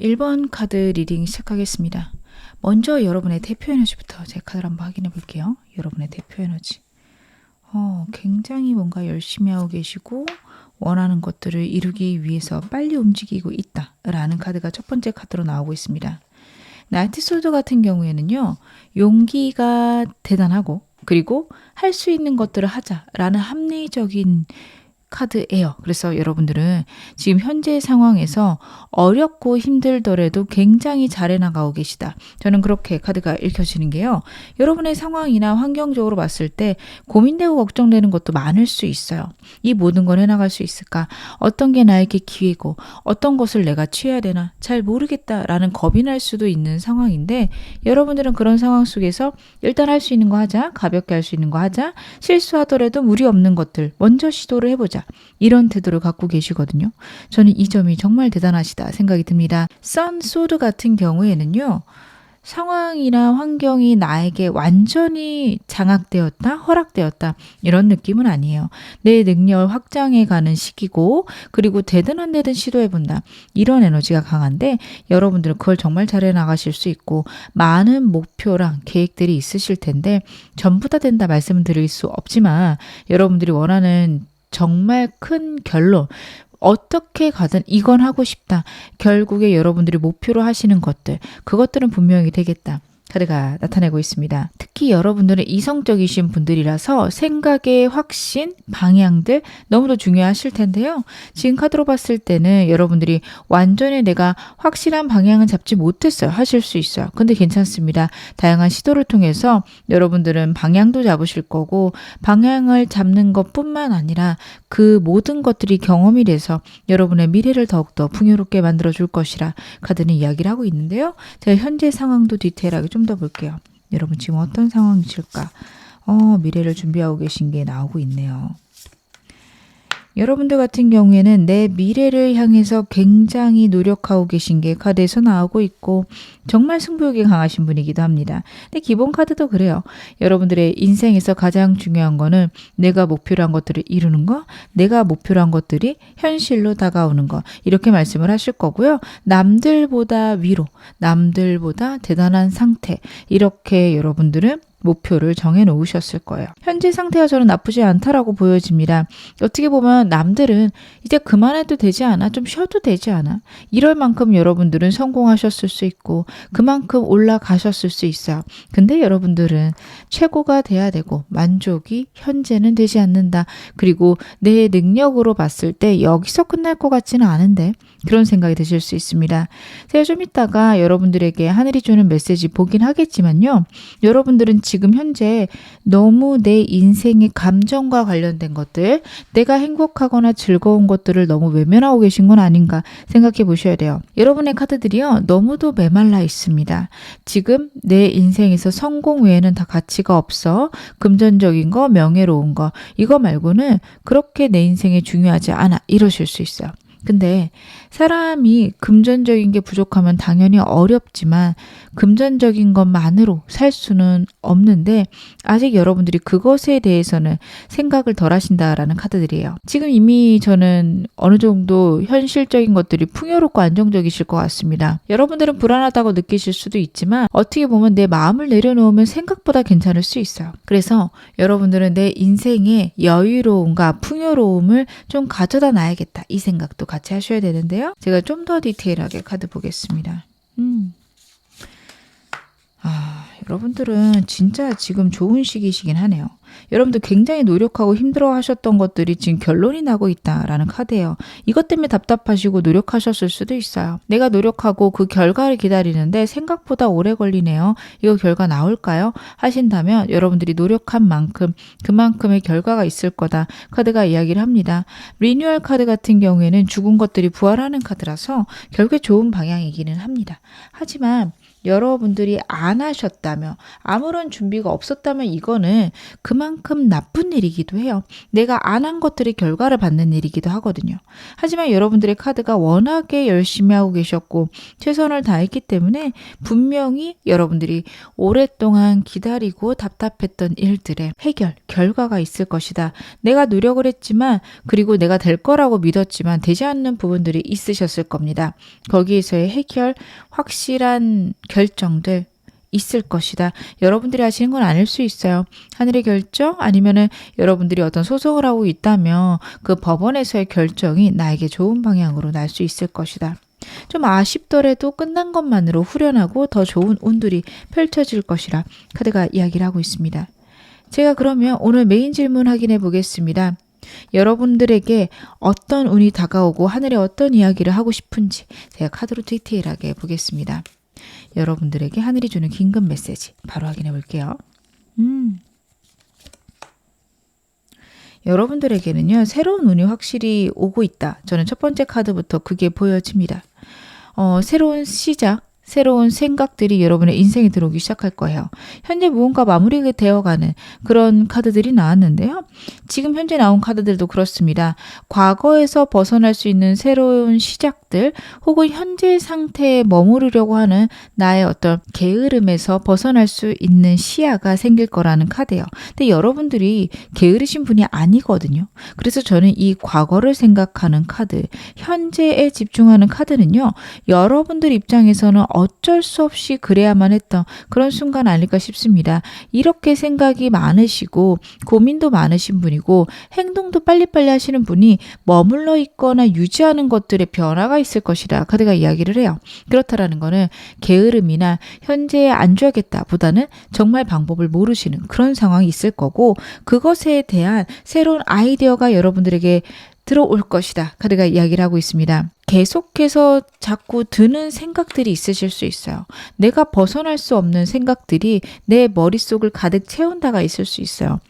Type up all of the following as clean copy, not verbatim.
1번 카드 리딩 시작하겠습니다. 먼저 여러분의 대표 에너지부터 제 카드를 한번 확인해 볼게요. 여러분의 대표 에너지. 굉장히 뭔가 열심히 하고 계시고 원하는 것들을 이루기 위해서 빨리 움직이고 있다 라는 카드가 첫 번째 카드로 나오고 있습니다. 나이트 소드 같은 경우에는요. 용기가 대단하고 그리고 할 수 있는 것들을 하자라는 합리적인 카드예요. 그래서 여러분들은 지금 현재 상황에서 어렵고 힘들더라도 굉장히 잘해 나가고 계시다. 저는 그렇게 카드가 읽혀지는 게요. 여러분의 상황이나 환경적으로 봤을 때 고민되고 걱정되는 것도 많을 수 있어요. 이 모든 걸 해나갈 수 있을까? 어떤 게 나에게 기회고 어떤 것을 내가 취해야 되나? 잘 모르겠다라는 겁이 날 수도 있는 상황인데 여러분들은 그런 상황 속에서 일단 할 수 있는 거 하자. 가볍게 할 수 있는 거 하자. 실수하더라도 무리 없는 것들 먼저 시도를 해보자. 이런 태도를 갖고 계시거든요. 저는 이 점이 정말 대단하시다 생각이 듭니다. 선 소드 같은 경우에는요. 상황이나 환경이 나에게 완전히 장악되었다, 허락되었다 이런 느낌은 아니에요. 내 능력을 확장해가는 시기고 그리고 되든 안 되든 시도해본다. 이런 에너지가 강한데 여러분들은 그걸 정말 잘해 나가실 수 있고 많은 목표랑 계획들이 있으실 텐데 전부 다 된다 말씀은 드릴 수 없지만 여러분들이 원하는 정말 큰 결론 어떻게 가든 이건 하고 싶다. 결국에 여러분들이 목표로 하시는 것들 그것들은 분명히 되겠다. 카드가 나타내고 있습니다. 특히 여러분들은 이성적이신 분들이라서 생각의 확신, 방향들 너무도 중요하실 텐데요. 지금 카드로 봤을 때는 여러분들이 완전히 내가 확실한 방향은 잡지 못했어요. 하실 수 있어요. 근데 괜찮습니다. 다양한 시도를 통해서 여러분들은 방향도 잡으실 거고 방향을 잡는 것뿐만 아니라 그 모든 것들이 경험이 돼서 여러분의 미래를 더욱더 풍요롭게 만들어줄 것이라 카드는 이야기를 하고 있는데요. 제가 현재 상황도 디테일하게 좀 더 볼게요. 여러분 지금 어떤 상황이실까? 미래를 준비하고 계신 게 나오고 있네요. 여러분들 같은 경우에는 내 미래를 향해서 굉장히 노력하고 계신 게 카드에서 나오고 있고 정말 승부욕이 강하신 분이기도 합니다. 근데 기본 카드도 그래요. 여러분들의 인생에서 가장 중요한 거는 내가 목표로 한 것들을 이루는 거, 내가 목표로 한 것들이 현실로 다가오는 거 이렇게 말씀을 하실 거고요. 남들보다 위로, 남들보다 대단한 상태 이렇게 여러분들은 목표를 정해 놓으셨을 거예요. 현재 상태가 저는 나쁘지 않다라고 보여집니다. 어떻게 보면 남들은 이제 그만해도 되지 않아? 좀 쉬어도 되지 않아? 이럴 만큼 여러분들은 성공하셨을 수 있고 그만큼 올라가셨을 수 있어요. 근데 여러분들은 최고가 돼야 되고 만족이 현재는 되지 않는다. 그리고 내 능력으로 봤을 때 여기서 끝날 것 같지는 않은데 그런 생각이 드실 수 있습니다. 제가 좀 이따가 여러분들에게 하늘이 주는 메시지 보긴 하겠지만요. 여러분들은 지금 현재 너무 내 인생의 감정과 관련된 것들, 내가 행복하거나 즐거운 것들을 너무 외면하고 계신 건 아닌가 생각해 보셔야 돼요. 여러분의 카드들이요. 너무도 메말라 있습니다. 지금 내 인생에서 성공 외에는 다 가치가 없어. 금전적인 거, 명예로운 거 이거 말고는 그렇게 내 인생에 중요하지 않아. 이러실 수 있어요. 근데 사람이 금전적인 게 부족하면 당연히 어렵지만 금전적인 것만으로 살 수는 없는데 아직 여러분들이 그것에 대해서는 생각을 덜 하신다라는 카드들이에요. 지금 이미 저는 어느 정도 현실적인 것들이 풍요롭고 안정적이실 것 같습니다. 여러분들은 불안하다고 느끼실 수도 있지만 어떻게 보면 내 마음을 내려놓으면 생각보다 괜찮을 수 있어요. 그래서 여러분들은 내 인생의 여유로움과 풍요로움을 좀 가져다 놔야겠다. 이 생각도 같이 하셔야 되는데요. 제가 좀 더 디테일하게 카드 보겠습니다. 여러분들은 진짜 지금 좋은 시기시긴 하네요. 여러분들 굉장히 노력하고 힘들어 하셨던 것들이 지금 결론이 나고 있다라는 카드예요. 이것 때문에 답답하시고 노력하셨을 수도 있어요. 내가 노력하고 그 결과를 기다리는데 생각보다 오래 걸리네요. 이거 결과 나올까요? 하신다면 여러분들이 노력한 만큼 그만큼의 결과가 있을 거다. 카드가 이야기를 합니다. 리뉴얼 카드 같은 경우에는 죽은 것들이 부활하는 카드라서 결국에 좋은 방향이기는 합니다. 하지만 여러분들이 안 하셨다면, 아무런 준비가 없었다면 이거는 그만큼 나쁜 일이기도 해요. 내가 안 한 것들의 결과를 받는 일이기도 하거든요. 하지만 여러분들의 카드가 워낙에 열심히 하고 계셨고 최선을 다했기 때문에 분명히 여러분들이 오랫동안 기다리고 답답했던 일들의 해결, 결과가 있을 것이다. 내가 노력을 했지만, 그리고 내가 될 거라고 믿었지만 되지 않는 부분들이 있으셨을 겁니다. 거기에서의 해결, 확실한 결정들 있을 것이다. 여러분들이 하시는 건 아닐 수 있어요. 하늘의 결정, 아니면은 여러분들이 어떤 소송을 하고 있다면 그 법원에서의 결정이 나에게 좋은 방향으로 날 수 있을 것이다. 좀 아쉽더라도 끝난 것만으로 후련하고 더 좋은 운들이 펼쳐질 것이라 카드가 이야기를 하고 있습니다. 제가 그러면 오늘 메인 질문 확인해 보겠습니다. 여러분들에게 어떤 운이 다가오고 하늘에 어떤 이야기를 하고 싶은지 제가 카드로 디테일하게 보겠습니다. 여러분들에게 하늘이 주는 긴급 메시지 바로 확인해 볼게요. 여러분들에게는요, 새로운 운이 확실히 오고 있다. 저는 첫 번째 카드부터 그게 보여집니다. 새로운 시작, 새로운 생각들이 여러분의 인생에 들어오기 시작할 거예요. 현재 무언가 마무리가 되어가는 그런 카드들이 나왔는데요. 지금 현재 나온 카드들도 그렇습니다. 과거에서 벗어날 수 있는 새로운 시작들, 혹은 현재 상태에 머무르려고 하는 나의 어떤 게으름에서 벗어날 수 있는 시야가 생길 거라는 카드예요. 근데 여러분들이 게으르신 분이 아니거든요. 그래서 저는 이 과거를 생각하는 카드, 현재에 집중하는 카드는요, 여러분들 입장에서는 어쩔 수 없이 그래야만 했던 그런 순간 아닐까 싶습니다. 이렇게 생각이 많으시고 고민도 많으신 분이고 행동도 빨리빨리 하시는 분이 머물러 있거나 유지하는 것들의 변화가 있을 것이라 카드가 이야기를 해요. 그렇다라는 거는 게으름이나 현재에 안주하겠다 보다는 정말 방법을 모르시는 그런 상황이 있을 거고, 그것에 대한 새로운 아이디어가 여러분들에게 들어올 것이다. 카드가 이야기를 하고 있습니다. 계속해서 자꾸 드는 생각들이 있으실 수 있어요. 내가 벗어날 수 없는 생각들이 내 머릿속을 가득 채운다가 있을 수 있어요.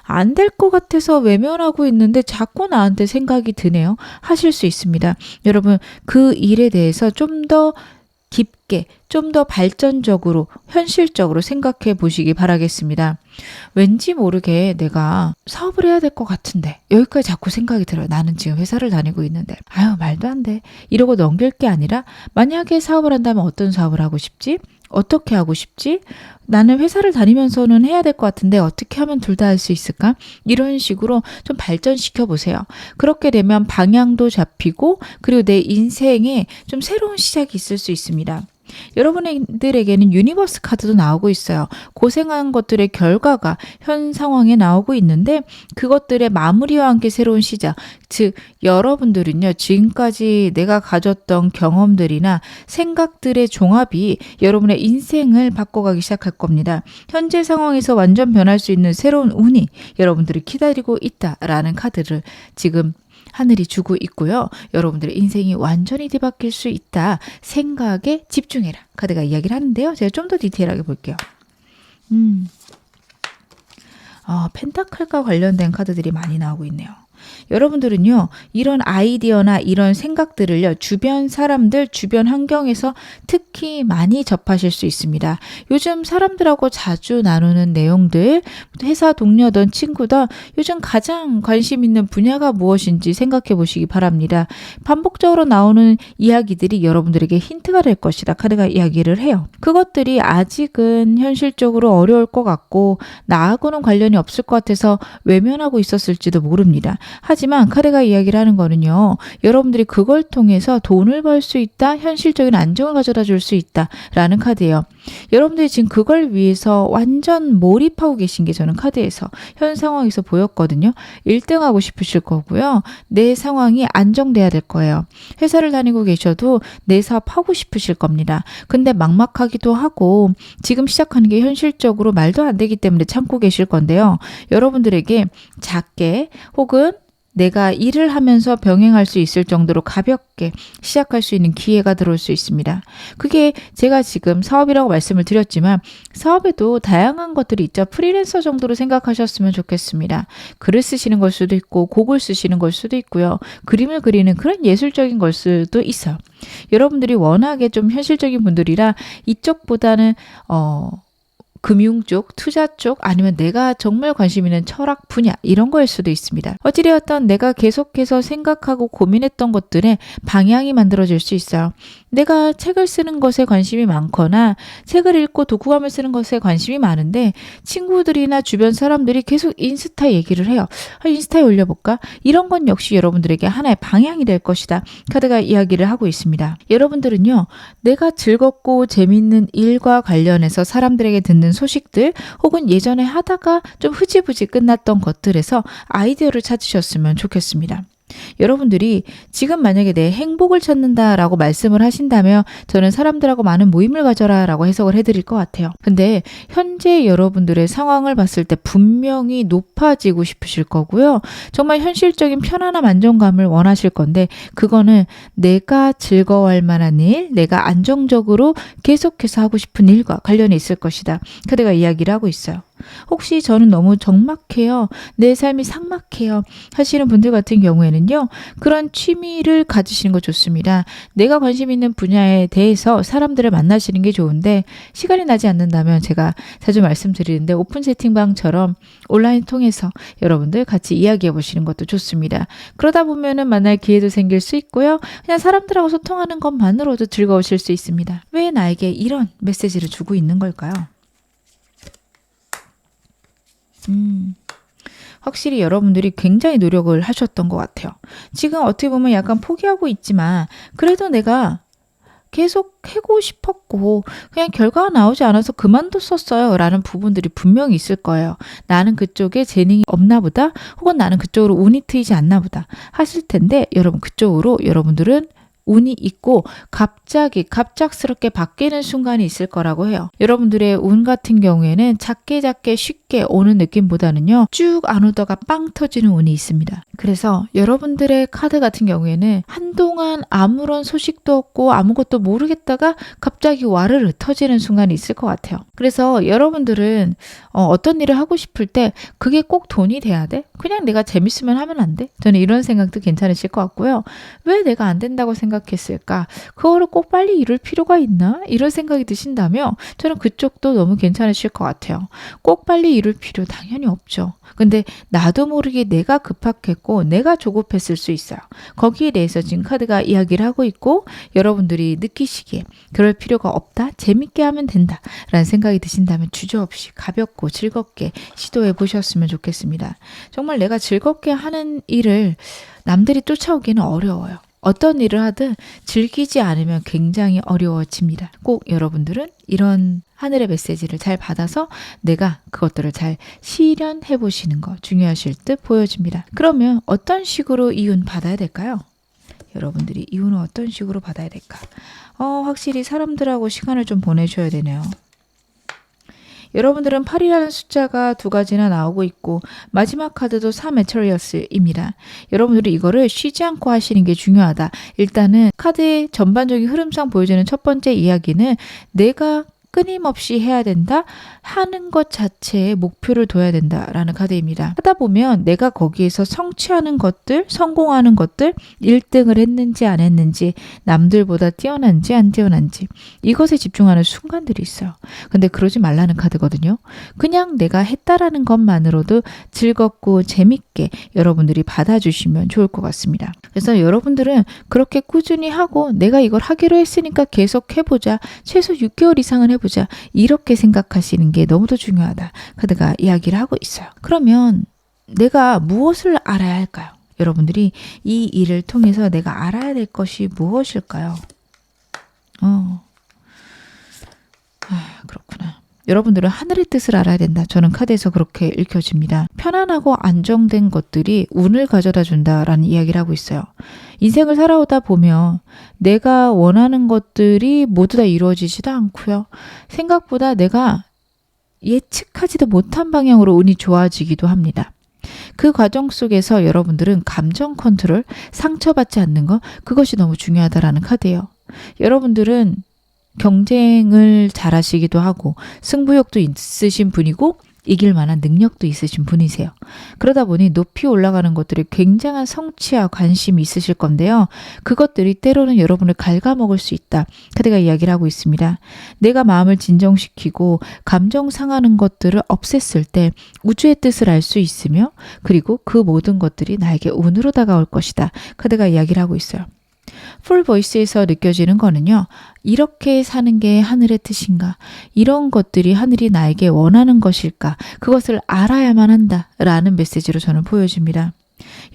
안 될 것 같아서 외면하고 있는데 자꾸 나한테 생각이 드네요. 하실 수 있습니다. 여러분, 그 일에 대해서 좀 더 깊게, 좀 더 발전적으로, 현실적으로 생각해 보시기 바라겠습니다. 왠지 모르게 내가 사업을 해야 될 것 같은데 여기까지 자꾸 생각이 들어요. 나는 지금 회사를 다니고 있는데 아유 말도 안 돼 이러고 넘길 게 아니라, 만약에 사업을 한다면 어떤 사업을 하고 싶지? 어떻게 하고 싶지? 나는 회사를 다니면서는 해야 될 것 같은데 어떻게 하면 둘 다 할 수 있을까? 이런 식으로 좀 발전시켜 보세요. 그렇게 되면 방향도 잡히고, 그리고 내 인생에 좀 새로운 시작이 있을 수 있습니다. 여러분들에게는 유니버스 카드도 나오고 있어요. 고생한 것들의 결과가 현 상황에 나오고 있는데, 그것들의 마무리와 함께 새로운 시작, 즉 여러분들은요, 지금까지 내가 가졌던 경험들이나 생각들의 종합이 여러분의 인생을 바꿔가기 시작할 겁니다. 현재 상황에서 완전 변할 수 있는 새로운 운이 여러분들을 기다리고 있다라는 카드를 지금 하늘이 주고 있고요. 여러분들의 인생이 완전히 뒤바뀔 수 있다. 생각에 집중해라. 카드가 이야기를 하는데요. 제가 좀 더 디테일하게 볼게요. 펜타클과 관련된 카드들이 많이 나오고 있네요. 여러분들은요, 이런 아이디어나 이런 생각들을요, 주변 사람들, 주변 환경에서 특히 많이 접하실 수 있습니다. 요즘 사람들하고 자주 나누는 내용들, 회사 동료든 친구든 요즘 가장 관심 있는 분야가 무엇인지 생각해 보시기 바랍니다. 반복적으로 나오는 이야기들이 여러분들에게 힌트가 될 것이다. 카드가 이야기를 해요. 그것들이 아직은 현실적으로 어려울 것 같고 나하고는 관련이 없을 것 같아서 외면하고 있었을지도 모릅니다. 하지만 카드가 이야기를 하는 거는요, 여러분들이 그걸 통해서 돈을 벌 수 있다, 현실적인 안정을 가져다 줄 수 있다 라는 카드예요. 여러분들이 지금 그걸 위해서 완전 몰입하고 계신 게 저는 카드에서 현 상황에서 보였거든요. 1등 하고 싶으실 거고요. 내 상황이 안정돼야 될 거예요. 회사를 다니고 계셔도 내 사업 하고 싶으실 겁니다. 근데 막막하기도 하고 지금 시작하는 게 현실적으로 말도 안 되기 때문에 참고 계실 건데요. 여러분들에게 작게 혹은 내가 일을 하면서 병행할 수 있을 정도로 가볍게 시작할 수 있는 기회가 들어올 수 있습니다. 그게 제가 지금 사업이라고 말씀을 드렸지만 사업에도 다양한 것들이 있죠. 프리랜서 정도로 생각하셨으면 좋겠습니다. 글을 쓰시는 걸 수도 있고 곡을 쓰시는 걸 수도 있고요. 그림을 그리는 그런 예술적인 걸 수도 있어요. 여러분들이 워낙에 좀 현실적인 분들이라 이쪽보다는 금융 쪽, 투자 쪽, 아니면 내가 정말 관심 있는 철학 분야 이런 거일 수도 있습니다. 어찌되었든 내가 계속해서 생각하고 고민했던 것들의 방향이 만들어질 수 있어요. 내가 책을 쓰는 것에 관심이 많거나 책을 읽고 독후감을 쓰는 것에 관심이 많은데 친구들이나 주변 사람들이 계속 인스타 얘기를 해요. 인스타에 올려볼까? 이런 건 역시 여러분들에게 하나의 방향이 될 것이다. 카드가 이야기를 하고 있습니다. 여러분들은요. 내가 즐겁고 재밌는 일과 관련해서 사람들에게 듣는 소식들 혹은 예전에 하다가 좀 흐지부지 끝났던 것들에서 아이디어를 찾으셨으면 좋겠습니다. 여러분들이 지금 만약에 내 행복을 찾는다라고 말씀을 하신다면 저는 사람들하고 많은 모임을 가져라 라고 해석을 해드릴 것 같아요. 근데 현재 여러분들의 상황을 봤을 때 분명히 높아지고 싶으실 거고요. 정말 현실적인 편안함 안정감을 원하실 건데 그거는 내가 즐거워할 만한 일, 내가 안정적으로 계속해서 하고 싶은 일과 관련이 있을 것이다. 카드가 이야기를 하고 있어요. 혹시 저는 너무 적막해요. 내 삶이 삭막해요. 하시는 분들 같은 경우에는요. 그런 취미를 가지시는 거 좋습니다. 내가 관심 있는 분야에 대해서 사람들을 만나시는 게 좋은데 시간이 나지 않는다면 제가 자주 말씀드리는데 오픈 채팅방처럼 온라인 통해서 여러분들 같이 이야기해 보시는 것도 좋습니다. 그러다 보면은 만날 기회도 생길 수 있고요. 그냥 사람들하고 소통하는 것만으로도 즐거우실 수 있습니다. 왜 나에게 이런 메시지를 주고 있는 걸까요? 확실히 여러분들이 굉장히 노력을 하셨던 것 같아요. 지금 어떻게 보면 약간 포기하고 있지만 그래도 내가 계속 하고 싶었고 그냥 결과가 나오지 않아서 그만뒀었어요 라는 부분들이 분명히 있을 거예요. 나는 그쪽에 재능이 없나 보다 혹은 나는 그쪽으로 운이 트이지 않나 보다 하실 텐데 여러분 그쪽으로 여러분들은 운이 있고 갑작스럽게 바뀌는 순간이 있을 거라고 해요. 여러분들의 운 같은 경우에는 작게 쉽게 오는 느낌보다는요. 쭉 안 오다가 빵 터지는 운이 있습니다. 그래서 여러분들의 카드 같은 경우에는 한동안 아무런 소식도 없고 아무것도 모르겠다가 갑자기 와르르 터지는 순간이 있을 것 같아요. 그래서 여러분들은 어떤 일을 하고 싶을 때 그게 꼭 돈이 돼야 돼? 그냥 내가 재밌으면 하면 안 돼? 저는 이런 생각도 괜찮으실 것 같고요. 왜 내가 안 된다고 생각했을까? 그거를 꼭 빨리 이룰 필요가 있나? 이런 생각이 드신다면 저는 그쪽도 너무 괜찮으실 것 같아요. 꼭 빨리 이룰 필요 당연히 없죠. 근데 나도 모르게 내가 급박했고 내가 조급했을 수 있어요. 거기에 대해서 지금 카드가 이야기를 하고 있고 여러분들이 느끼시기에 그럴 필요가 없다. 재밌게 하면 된다. 라는 생각이 드신다면 주저없이 가볍고 즐겁게 시도해 보셨으면 좋겠습니다. 정말 내가 즐겁게 하는 일을 남들이 쫓아오기는 어려워요. 어떤 일을 하든 즐기지 않으면 굉장히 어려워집니다. 꼭 여러분들은 이런 하늘의 메시지를 잘 받아서 내가 그것들을 잘 실현해 보시는 거 중요하실 듯 보여집니다. 그러면 어떤 식으로 이윤 받아야 될까요? 여러분들이 이윤을 어떤 식으로 받아야 될까? 확실히 사람들하고 시간을 좀 보내셔야 되네요. 여러분들은 8이라는 숫자가 두 가지나 나오고 있고 마지막 카드도 4 매터리얼스입니다. 여러분들이 이거를 쉬지 않고 하시는 게 중요하다. 일단은 카드의 전반적인 흐름상 보여주는 첫 번째 이야기는 내가 끊임없이 해야 된다. 하는 것 자체에 목표를 둬야 된다라는 카드입니다. 하다 보면 내가 거기에서 성취하는 것들, 성공하는 것들, 1등을 했는지 안 했는지, 남들보다 뛰어난지 안 뛰어난지 이것에 집중하는 순간들이 있어요. 근데 그러지 말라는 카드거든요. 그냥 내가 했다라는 것만으로도 즐겁고 재밌게 여러분들이 받아주시면 좋을 것 같습니다. 그래서 여러분들은 그렇게 꾸준히 하고 내가 이걸 하기로 했으니까 계속 해보자. 최소 6개월 이상은 해보자. 이렇게 생각하시는 게 너무도 중요하다. 카드가 이야기를 하고 있어요. 그러면 내가 무엇을 알아야 할까요? 여러분들이 이 일을 통해서 내가 알아야 될 것이 무엇일까요? 그렇구나. 여러분들은 하늘의 뜻을 알아야 된다. 저는 카드에서 그렇게 읽혀집니다. 편안하고 안정된 것들이 운을 가져다 준다라는 이야기를 하고 있어요. 인생을 살아오다 보면 내가 원하는 것들이 모두 다 이루어지지도 않고요. 생각보다 내가 예측하지도 못한 방향으로 운이 좋아지기도 합니다. 그 과정 속에서 여러분들은 감정 컨트롤, 상처받지 않는 것, 그것이 너무 중요하다라는 카드예요. 여러분들은 경쟁을 잘하시기도 하고 승부욕도 있으신 분이고 이길 만한 능력도 있으신 분이세요. 그러다 보니 높이 올라가는 것들이 굉장한 성취와 관심이 있으실 건데요. 그것들이 때로는 여러분을 갉아먹을 수 있다. 카드가 이야기를 하고 있습니다. 내가 마음을 진정시키고 감정 상하는 것들을 없앴을 때 우주의 뜻을 알 수 있으며 그리고 그 모든 것들이 나에게 운으로 다가올 것이다. 카드가 이야기를 하고 있어요. 풀 보이스에서 느껴지는 거는요. 이렇게 사는 게 하늘의 뜻인가? 이런 것들이 하늘이 나에게 원하는 것일까? 그것을 알아야만 한다라는 메시지로 저는 보여집니다.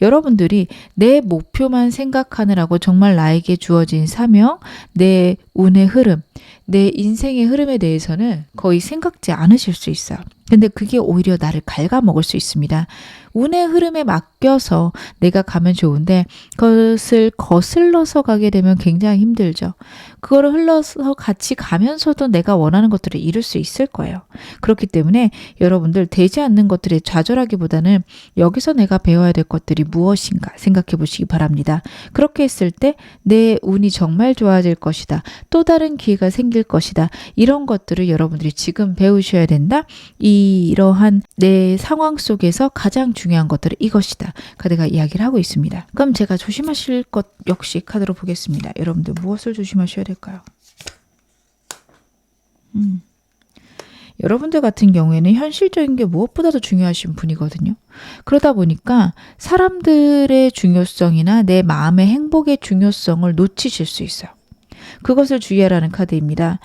여러분들이 내 목표만 생각하느라고 정말 나에게 주어진 사명, 내 운의 흐름, 내 인생의 흐름에 대해서는 거의 생각지 않으실 수 있어요. 근데 그게 오히려 나를 갉아먹을 수 있습니다. 운의 흐름에 맡겨서 내가 가면 좋은데 그것을 거슬러서 가게 되면 굉장히 힘들죠. 그거를 흘러서 같이 가면서도 내가 원하는 것들을 이룰 수 있을 거예요. 그렇기 때문에 여러분들 되지 않는 것들에 좌절하기보다는 여기서 내가 배워야 될 것들이 무엇인가 생각해 보시기 바랍니다. 그렇게 했을 때 내 운이 정말 좋아질 것이다. 또 다른 기회가 생길 것이다. 이런 것들을 여러분들이 지금 배우셔야 된다. 이러한 내 상황 속에서 가장 중요한 것들은 이것이다. 카드가 이야기를 하고 있습니다. 그럼 제가 조심하실 것 역시 카드로 보겠습니다. 여러분들 무엇을 조심하셔야 될까요? 여러분들 같은 경우에는 현실적인 게 무엇보다도 중요하신 분이거든요. 그러다 보니까 사람들의 중요성이나 내 마음의 행복의 중요성을 놓치실 수 있어요. 그것을 주의하라는 카드입니다.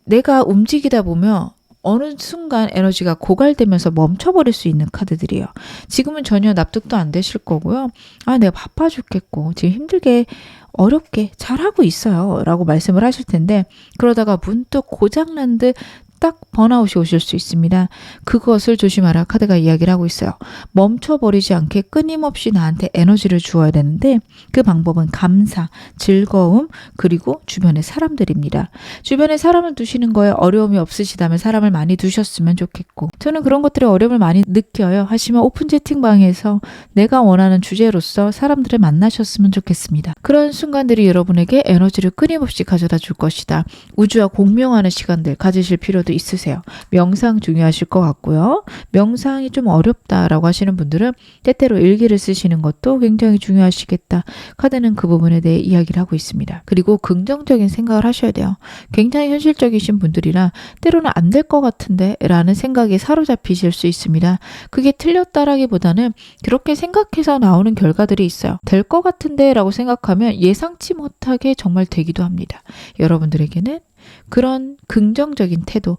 내가 움직이다 보면 어느 순간 에너지가 고갈되면서 멈춰버릴 수 있는 카드들이에요. 지금은 전혀 납득도 안 되실 거고요. 아, 내가 바빠 죽겠고 지금 힘들게 어렵게 잘하고 있어요 라고 말씀을 하실 텐데 그러다가 문득 고장난 듯 딱 번아웃이 오실 수 있습니다. 그것을 조심하라 카드가 이야기를 하고 있어요. 멈춰버리지 않게 끊임없이 나한테 에너지를 주어야 되는데 그 방법은 감사, 즐거움 그리고 주변의 사람들입니다. 주변에 사람을 두시는 거에 어려움이 없으시다면 사람을 많이 두셨으면 좋겠고 저는 그런 것들에 어려움을 많이 느껴요. 하시면 오픈 채팅방에서 내가 원하는 주제로서 사람들을 만나셨으면 좋겠습니다. 그런 순간들이 여러분에게 에너지를 끊임없이 가져다 줄 것이다. 우주와 공명하는 시간들 가지실 필요도 있으세요. 명상 중요하실 것 같고요. 명상이 좀 어렵다라고 하시는 분들은 때때로 일기를 쓰시는 것도 굉장히 중요하시겠다. 카드는 그 부분에 대해 이야기를 하고 있습니다. 그리고 긍정적인 생각을 하셔야 돼요. 굉장히 현실적이신 분들이라 때로는 안 될 것 같은데 라는 생각에 사로잡히실 수 있습니다. 그게 틀렸다라기보다는 그렇게 생각해서 나오는 결과들이 있어요. 될 것 같은데 라고 생각하면 예상치 못하게 정말 되기도 합니다. 여러분들에게는 그런 긍정적인 태도,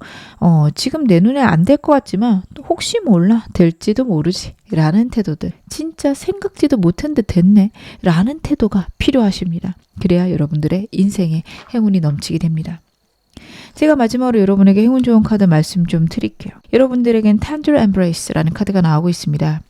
지금 내 눈에 안 될 것 같지만 혹시 몰라 될지도 모르지 라는 태도들, 진짜 생각지도 못한 듯 됐네 라는 태도가 필요하십니다. 그래야 여러분들의 인생에 행운이 넘치게 됩니다. 제가 마지막으로 여러분에게 행운 좋은 카드 말씀 좀 드릴게요. 여러분들에겐 Tender Embrace라는 카드가 나오고 있습니다.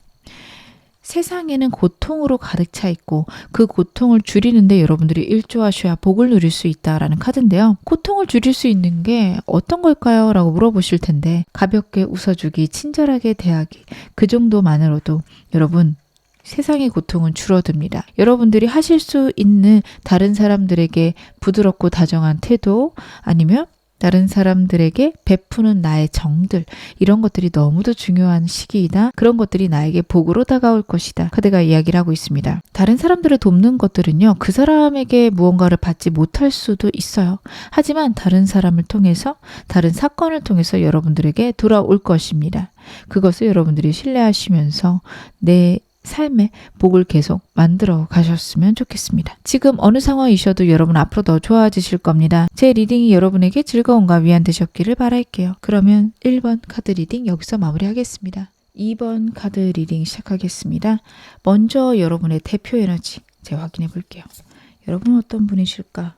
세상에는 고통으로 가득 차 있고 그 고통을 줄이는데 여러분들이 일조하셔야 복을 누릴 수 있다라는 카드인데요. 고통을 줄일 수 있는 게 어떤 걸까요? 라고 물어보실 텐데 가볍게 웃어주기, 친절하게 대하기 그 정도만으로도 여러분 세상의 고통은 줄어듭니다. 여러분들이 하실 수 있는 다른 사람들에게 부드럽고 다정한 태도 아니면 다른 사람들에게 베푸는 나의 정들 이런 것들이 너무도 중요한 시기이다. 그런 것들이 나에게 복으로 다가올 것이다. 카드가 이야기를 하고 있습니다. 다른 사람들을 돕는 것들은요. 그 사람에게 무언가를 받지 못할 수도 있어요. 하지만 다른 사람을 통해서 다른 사건을 통해서 여러분들에게 돌아올 것입니다. 그것을 여러분들이 신뢰하시면서 내 삶의 복을 계속 만들어 가셨으면 좋겠습니다. 지금 어느 상황이셔도 여러분 앞으로 더 좋아지실 겁니다. 제 리딩이 여러분에게 즐거움과 위안 되셨기를 바랄게요. 그러면 1번 카드 리딩 여기서 마무리하겠습니다. 2번 카드 리딩 시작하겠습니다. 먼저 여러분의 대표 에너지 제가 확인해 볼게요. 여러분은 어떤 분이실까?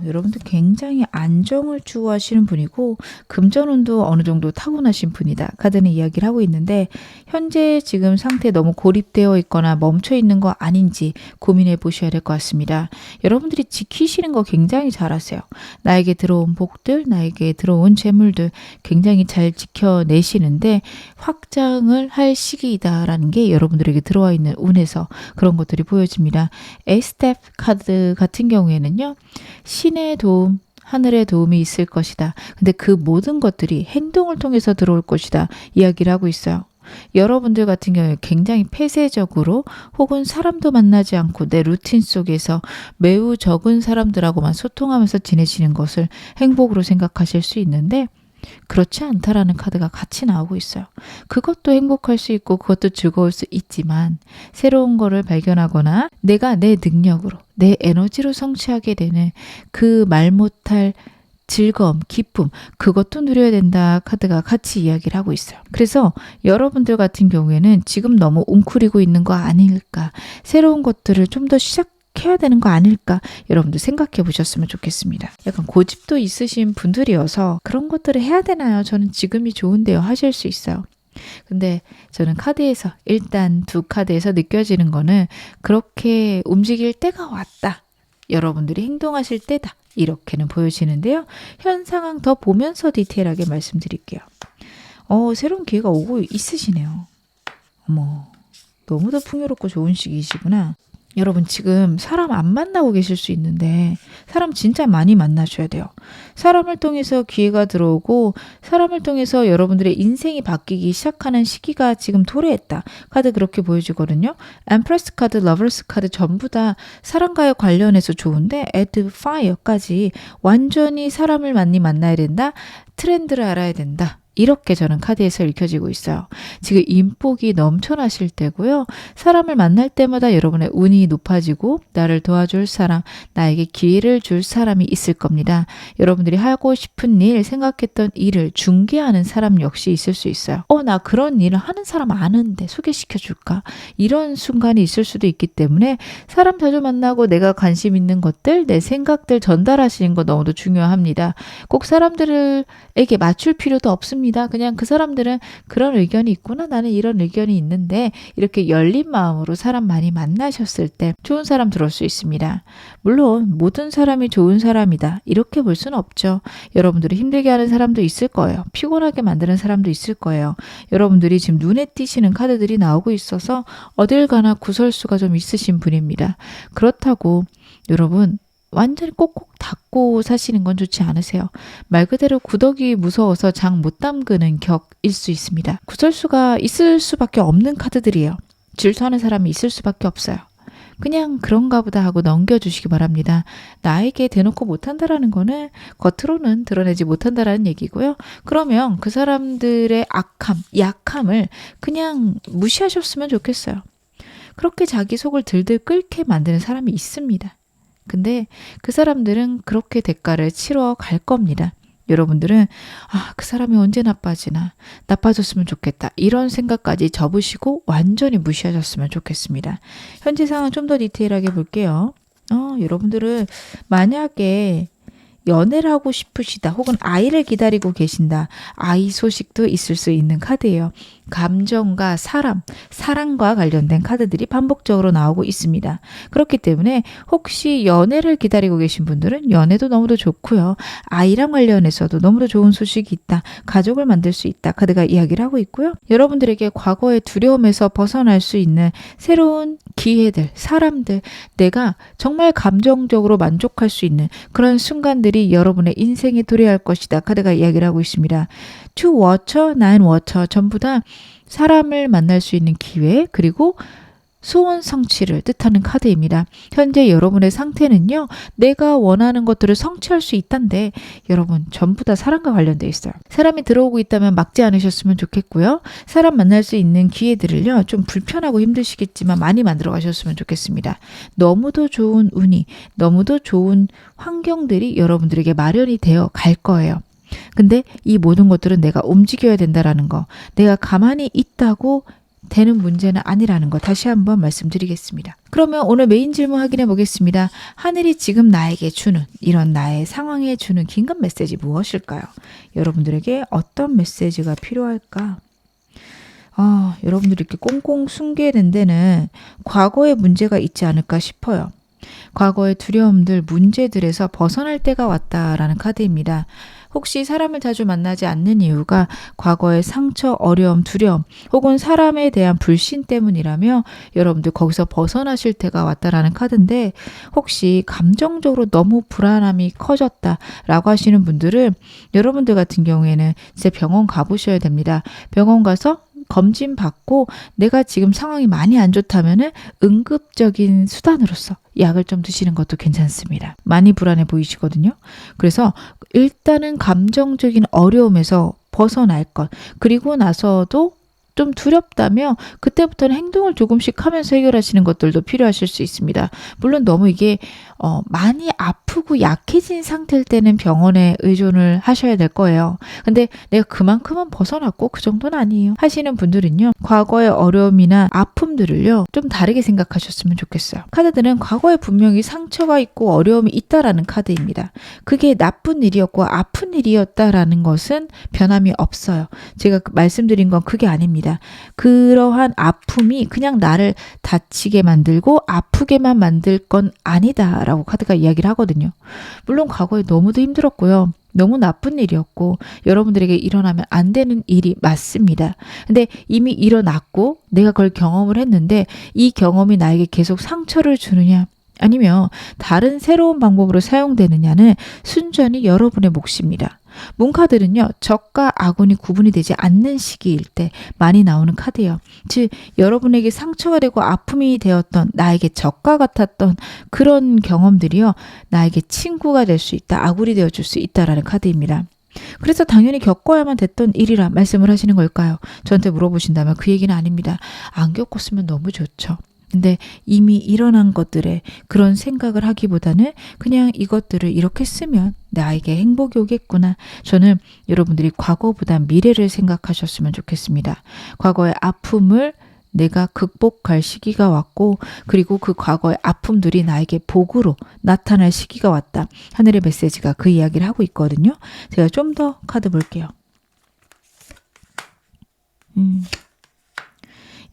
여러분들 굉장히 안정을 추구하시는 분이고 금전운도 어느 정도 타고나신 분이다. 카드는 이야기를 하고 있는데 현재 지금 상태에 너무 고립되어 있거나 멈춰 있는 거 아닌지 고민해 보셔야 될 것 같습니다. 여러분들이 지키시는 거 굉장히 잘하세요. 나에게 들어온 복들, 나에게 들어온 재물들 굉장히 잘 지켜내시는데 확장을 할 시기이다라는 게 여러분들에게 들어와 있는 운에서 그런 것들이 보여집니다. 에이스텝 카드 같은 경우에는요. 신의 도움, 하늘의 도움이 있을 것이다. 근데 그 모든 것들이 행동을 통해서 들어올 것이다. 이야기를 하고 있어요. 여러분들 같은 경우에 굉장히 폐쇄적으로 혹은 사람도 만나지 않고 내 루틴 속에서 매우 적은 사람들하고만 소통하면서 지내시는 것을 행복으로 생각하실 수 있는데 그렇지 않다라는 카드가 같이 나오고 있어요. 그것도 행복할 수 있고 그것도 즐거울 수 있지만 새로운 거를 발견하거나 내가 내 능력으로 내 에너지로 성취하게 되는 그 말 못할 즐거움, 기쁨 그것도 누려야 된다 카드가 같이 이야기를 하고 있어요. 그래서 여러분들 같은 경우에는 지금 너무 웅크리고 있는 거 아닐까 새로운 것들을 좀 더 해야 되는 거 아닐까 여러분들 생각해 보셨으면 좋겠습니다. 약간 고집도 있으신 분들이어서 그런 것들을 해야 되나요? 저는 지금이 좋은데요 하실 수 있어요. 근데 저는 카드에서 일단 두 카드에서 느껴지는 거는 그렇게 움직일 때가 왔다. 여러분들이 행동하실 때다. 이렇게는 보여지는데요. 현 상황 더 보면서 디테일하게 말씀드릴게요. 새로운 기회가 오고 있으시네요. 어머, 너무도 풍요롭고 좋은 시기이시구나. 여러분 지금 사람 안 만나고 계실 수 있는데 사람 진짜 많이 만나셔야 돼요. 사람을 통해서 기회가 들어오고 사람을 통해서 여러분들의 인생이 바뀌기 시작하는 시기가 지금 도래했다. 카드 그렇게 보여지거든요. 엠프레스 카드, 러버스 카드 전부 다 사람과의 관련해서 좋은데 add fire까지 완전히 사람을 많이 만나야 된다. 트렌드를 알아야 된다. 이렇게 저는 카드에서 읽혀지고 있어요. 지금 인복이 넘쳐나실 때고요. 사람을 만날 때마다 여러분의 운이 높아지고 나를 도와줄 사람, 나에게 기회를 줄 사람이 있을 겁니다. 여러분들이 하고 싶은 일, 생각했던 일을 중개하는 사람 역시 있을 수 있어요. 나 그런 일을 하는 사람 아는데 소개시켜 줄까? 이런 순간이 있을 수도 있기 때문에 사람 자주 만나고 내가 관심 있는 것들, 내 생각들 전달하시는 거 너무도 중요합니다. 꼭 사람들에게 맞출 필요도 없습니다. 그냥 그 사람들은 그런 의견이 있구나. 나는 이런 의견이 있는데 이렇게 열린 마음으로 사람 많이 만나셨을 때 좋은 사람 들어올 수 있습니다. 물론 모든 사람이 좋은 사람이다. 이렇게 볼 수는 없죠. 여러분들이 힘들게 하는 사람도 있을 거예요. 피곤하게 만드는 사람도 있을 거예요. 여러분들이 지금 눈에 띄시는 카드들이 나오고 있어서 어딜 가나 구설수가 좀 있으신 분입니다. 그렇다고 여러분 완전히 꼭꼭 닫고 사시는 건 좋지 않으세요. 말 그대로 구더기 무서워서 장 못 담그는 격일 수 있습니다. 구설수가 있을 수밖에 없는 카드들이에요. 질투하는 사람이 있을 수밖에 없어요. 그냥 그런가 보다 하고 넘겨주시기 바랍니다. 나에게 대놓고 못한다라는 거는 겉으로는 드러내지 못한다라는 얘기고요. 그러면 그 사람들의 악함, 약함을 그냥 무시하셨으면 좋겠어요. 그렇게 자기 속을 들들 끓게 만드는 사람이 있습니다. 근데 그 사람들은 그렇게 대가를 치러 갈 겁니다. 여러분들은 그 사람이 언제 나빠졌으면 좋겠다. 이런 생각까지 접으시고 완전히 무시하셨으면 좋겠습니다. 현재 상황 좀 더 디테일하게 볼게요. 여러분들은 만약에 연애를 하고 싶으시다 혹은 아이를 기다리고 계신다. 아이 소식도 있을 수 있는 카드예요. 감정과 사랑과 관련된 카드들이 반복적으로 나오고 있습니다. 그렇기 때문에 혹시 연애를 기다리고 계신 분들은 연애도 너무도 좋고요. 아이랑 관련해서도 너무도 좋은 소식이 있다. 가족을 만들 수 있다. 카드가 이야기를 하고 있고요. 여러분들에게 과거의 두려움에서 벗어날 수 있는 새로운 기회들, 사람들, 내가 정말 감정적으로 만족할 수 있는 그런 순간들이 여러분의 인생에 도래할 것이다. 카드가 이야기를 하고 있습니다. To water, nine water 전부 다 사람을 만날 수 있는 기회 그리고 소원 성취를 뜻하는 카드입니다. 현재 여러분의 상태는요. 내가 원하는 것들을 성취할 수 있단데 여러분 전부 다 사람과 관련되어 있어요. 사람이 들어오고 있다면 막지 않으셨으면 좋겠고요. 사람 만날 수 있는 기회들을요. 좀 불편하고 힘드시겠지만 많이 만들어 가셨으면 좋겠습니다. 너무도 좋은 운이 너무도 좋은 환경들이 여러분들에게 마련이 되어 갈 거예요. 근데 이 모든 것들은 내가 움직여야 된다라는 거. 내가 가만히 있다고 되는 문제는 아니라는 거 다시 한번 말씀드리겠습니다. 그러면 오늘 메인 질문 확인해 보겠습니다. 하늘이 지금 나에게 주는, 이런 나의 상황에 주는 긴급 메시지 무엇일까요? 여러분들에게 어떤 메시지가 필요할까? 여러분들이 이렇게 꽁꽁 숨게 된 데는 과거의 문제가 있지 않을까 싶어요. 과거의 두려움들, 문제들에서 벗어날 때가 왔다라는 카드입니다. 혹시 사람을 자주 만나지 않는 이유가 과거의 상처, 어려움, 두려움 혹은 사람에 대한 불신 때문이라며 여러분들 거기서 벗어나실 때가 왔다라는 카드인데, 혹시 감정적으로 너무 불안함이 커졌다라고 하시는 분들은 여러분들 같은 경우에는 진짜 병원 가보셔야 됩니다. 병원 가서 검진 받고 내가 지금 상황이 많이 안 좋다면은 응급적인 수단으로서 약을 좀 드시는 것도 괜찮습니다. 많이 불안해 보이시거든요. 그래서 일단은 감정적인 어려움에서 벗어날 것, 그리고 나서도 좀 두렵다면 그때부터는 행동을 조금씩 하면서 해결하시는 것들도 필요하실 수 있습니다. 물론 너무 이게 많이 아프고 약해진 상태일 때는 병원에 의존을 하셔야 될 거예요. 근데 내가 그만큼은 벗어났고 그 정도는 아니에요 하시는 분들은요, 과거의 어려움이나 아픔들을요 좀 다르게 생각하셨으면 좋겠어요. 카드들은 과거에 분명히 상처가 있고 어려움이 있다라는 카드입니다. 그게 나쁜 일이었고 아픈 일이었다라는 것은 변함이 없어요. 제가 말씀드린 건 그게 아닙니다. 그러한 아픔이 그냥 나를 다치게 만들고 아프게만 만들 건 아니다 라고 카드가 이야기를 하거든요. 물론 과거에 너무도 힘들었고요. 너무 나쁜 일이었고 여러분들에게 일어나면 안 되는 일이 맞습니다. 근데 이미 일어났고 내가 그걸 경험을 했는데 이 경험이 나에게 계속 상처를 주느냐 아니면 다른 새로운 방법으로 사용되느냐는 순전히 여러분의 몫입니다. 문카드는요, 적과 아군이 구분이 되지 않는 시기일 때 많이 나오는 카드예요. 즉 여러분에게 상처가 되고 아픔이 되었던, 나에게 적과 같았던 그런 경험들이요, 나에게 친구가 될 수 있다, 아군이 되어줄 수 있다라는 카드입니다. 그래서 당연히 겪어야만 됐던 일이라 말씀을 하시는 걸까요? 저한테 물어보신다면 그 얘기는 아닙니다. 안 겪었으면 너무 좋죠. 근데 이미 일어난 것들에 그런 생각을 하기보다는 그냥 이것들을 이렇게 쓰면 나에게 행복이 오겠구나. 저는 여러분들이 과거보다 미래를 생각하셨으면 좋겠습니다. 과거의 아픔을 내가 극복할 시기가 왔고, 그리고 그 과거의 아픔들이 나에게 복으로 나타날 시기가 왔다. 하늘의 메시지가 그 이야기를 하고 있거든요. 제가 좀 더 카드 볼게요.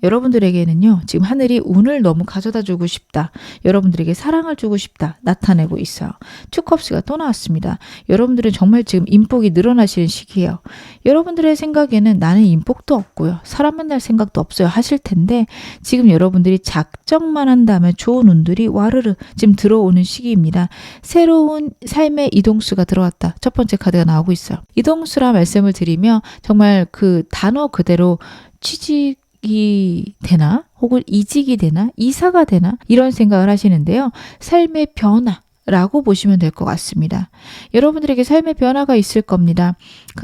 여러분들에게는요, 지금 하늘이 운을 너무 가져다 주고 싶다, 여러분들에게 사랑을 주고 싶다 나타내고 있어요. 투컵스가 또 나왔습니다. 여러분들은 정말 지금 인복이 늘어나시는 시기예요. 여러분들의 생각에는 나는 인복도 없고요, 사람 만날 생각도 없어요 하실 텐데, 지금 여러분들이 작정만 한다면 좋은 운들이 와르르 지금 들어오는 시기입니다. 새로운 삶의 이동수가 들어왔다. 첫 번째 카드가 나오고 있어요. 이동수라 말씀을 드리며 정말 그 단어 그대로 취직이 되나? 혹은 이직이 되나? 이사가 되나? 이런 생각을 하시는데요. 삶의 변화라고 보시면 될 것 같습니다. 여러분들에게 삶의 변화가 있을 겁니다.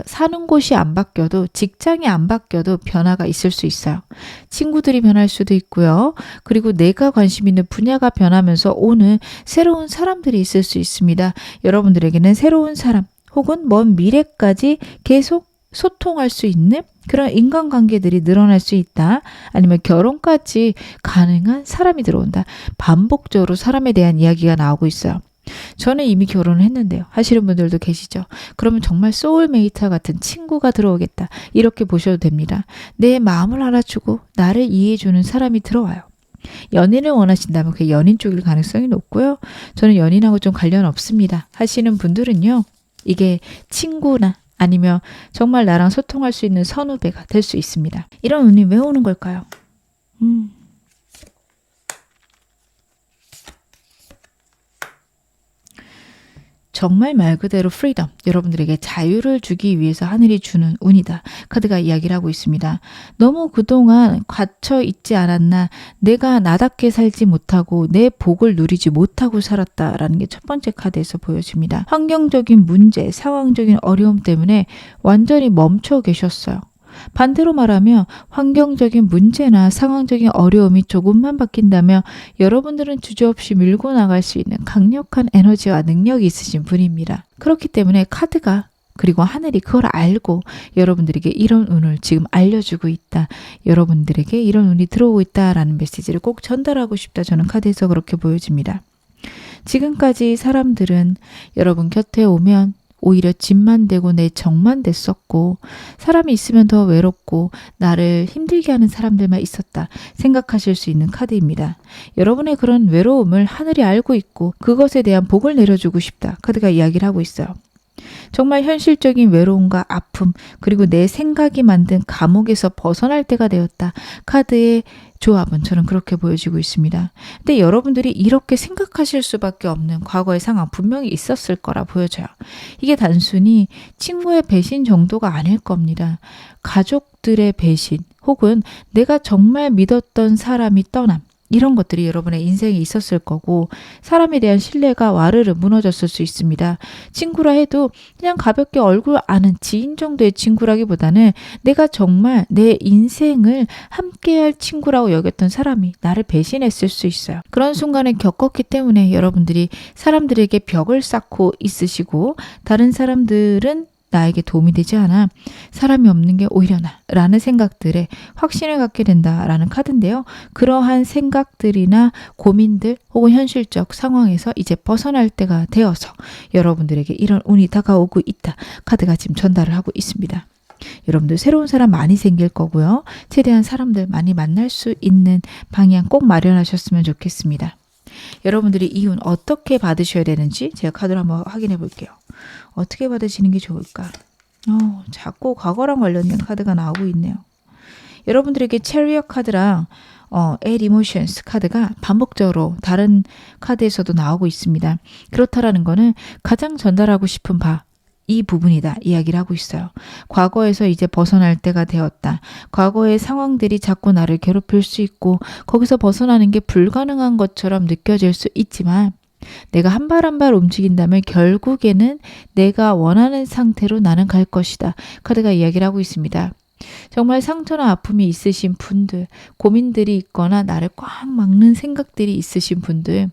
사는 곳이 안 바뀌어도, 직장이 안 바뀌어도 변화가 있을 수 있어요. 친구들이 변할 수도 있고요. 그리고 내가 관심 있는 분야가 변하면서 오는 새로운 사람들이 있을 수 있습니다. 여러분들에게는 새로운 사람 혹은 먼 미래까지 계속 소통할 수 있는 그런 인간관계들이 늘어날 수 있다. 아니면 결혼까지 가능한 사람이 들어온다. 반복적으로 사람에 대한 이야기가 나오고 있어요. 저는 이미 결혼을 했는데요 하시는 분들도 계시죠. 그러면 정말 소울메이트 같은 친구가 들어오겠다, 이렇게 보셔도 됩니다. 내 마음을 알아주고 나를 이해해주는 사람이 들어와요. 연인을 원하신다면 그 연인 쪽일 가능성이 높고요. 저는 연인하고 좀 관련 없습니다 하시는 분들은요, 이게 친구나 아니면 정말 나랑 소통할 수 있는 선후배가 될 수 있습니다. 이런 운이 왜 오는 걸까요? 정말 말 그대로 프리덤, 여러분들에게 자유를 주기 위해서 하늘이 주는 운이다. 카드가 이야기를 하고 있습니다. 너무 그동안 갇혀 있지 않았나, 내가 나답게 살지 못하고 내 복을 누리지 못하고 살았다라는 게 첫 번째 카드에서 보여집니다. 환경적인 문제, 상황적인 어려움 때문에 완전히 멈춰 계셨어요. 반대로 말하면 환경적인 문제나 상황적인 어려움이 조금만 바뀐다면 여러분들은 주저없이 밀고 나갈 수 있는 강력한 에너지와 능력이 있으신 분입니다. 그렇기 때문에 카드가 그리고 하늘이 그걸 알고 여러분들에게 이런 운을 지금 알려주고 있다. 여러분들에게 이런 운이 들어오고 있다라는 메시지를 꼭 전달하고 싶다. 저는 카드에서 그렇게 보여집니다. 지금까지 사람들은 여러분 곁에 오면 오히려 짐만 되고 내 정만 됐었고 사람이 있으면 더 외롭고 나를 힘들게 하는 사람들만 있었다 생각하실 수 있는 카드입니다. 여러분의 그런 외로움을 하늘이 알고 있고 그것에 대한 복을 내려주고 싶다. 카드가 이야기를 하고 있어요. 정말 현실적인 외로움과 아픔 그리고 내 생각이 만든 감옥에서 벗어날 때가 되었다. 카드의 조합은 저는 그렇게 보여지고 있습니다. 근데 여러분들이 이렇게 생각하실 수밖에 없는 과거의 상황 분명히 있었을 거라 보여져요. 이게 단순히 친구의 배신 정도가 아닐 겁니다. 가족들의 배신 혹은 내가 정말 믿었던 사람이 떠남 이런 것들이 여러분의 인생에 있었을 거고 사람에 대한 신뢰가 와르르 무너졌을 수 있습니다. 친구라 해도 그냥 가볍게 얼굴 아는 지인 정도의 친구라기보다는 내가 정말 내 인생을 함께할 친구라고 여겼던 사람이 나를 배신했을 수 있어요. 그런 순간을 겪었기 때문에 여러분들이 사람들에게 벽을 쌓고 있으시고 다른 사람들은 나에게 도움이 되지 않아 사람이 없는 게 오히려 나라는 생각들에 확신을 갖게 된다라는 카드인데요. 그러한 생각들이나 고민들 혹은 현실적 상황에서 이제 벗어날 때가 되어서 여러분들에게 이런 운이 다가오고 있다. 카드가 지금 전달을 하고 있습니다. 여러분들 새로운 사람 많이 생길 거고요. 최대한 사람들 많이 만날 수 있는 방향 꼭 마련하셨으면 좋겠습니다. 여러분들이 이 운 어떻게 받으셔야 되는지 제가 카드를 한번 확인해 볼게요. 어떻게 받으시는 게 좋을까? 자꾸 과거랑 관련된 카드가 나오고 있네요. 여러분들에게 체리엇 카드랑 Add Emotions 카드가 반복적으로 다른 카드에서도 나오고 있습니다. 그렇다라는 거는 가장 전달하고 싶은 바 이 부분이다 이야기를 하고 있어요. 과거에서 이제 벗어날 때가 되었다. 과거의 상황들이 자꾸 나를 괴롭힐 수 있고 거기서 벗어나는 게 불가능한 것처럼 느껴질 수 있지만 내가 한 발 한 발 움직인다면 결국에는 내가 원하는 상태로 나는 갈 것이다. 카드가 이야기를 하고 있습니다. 정말 상처나 아픔이 있으신 분들, 고민들이 있거나 나를 꽉 막는 생각들이 있으신 분들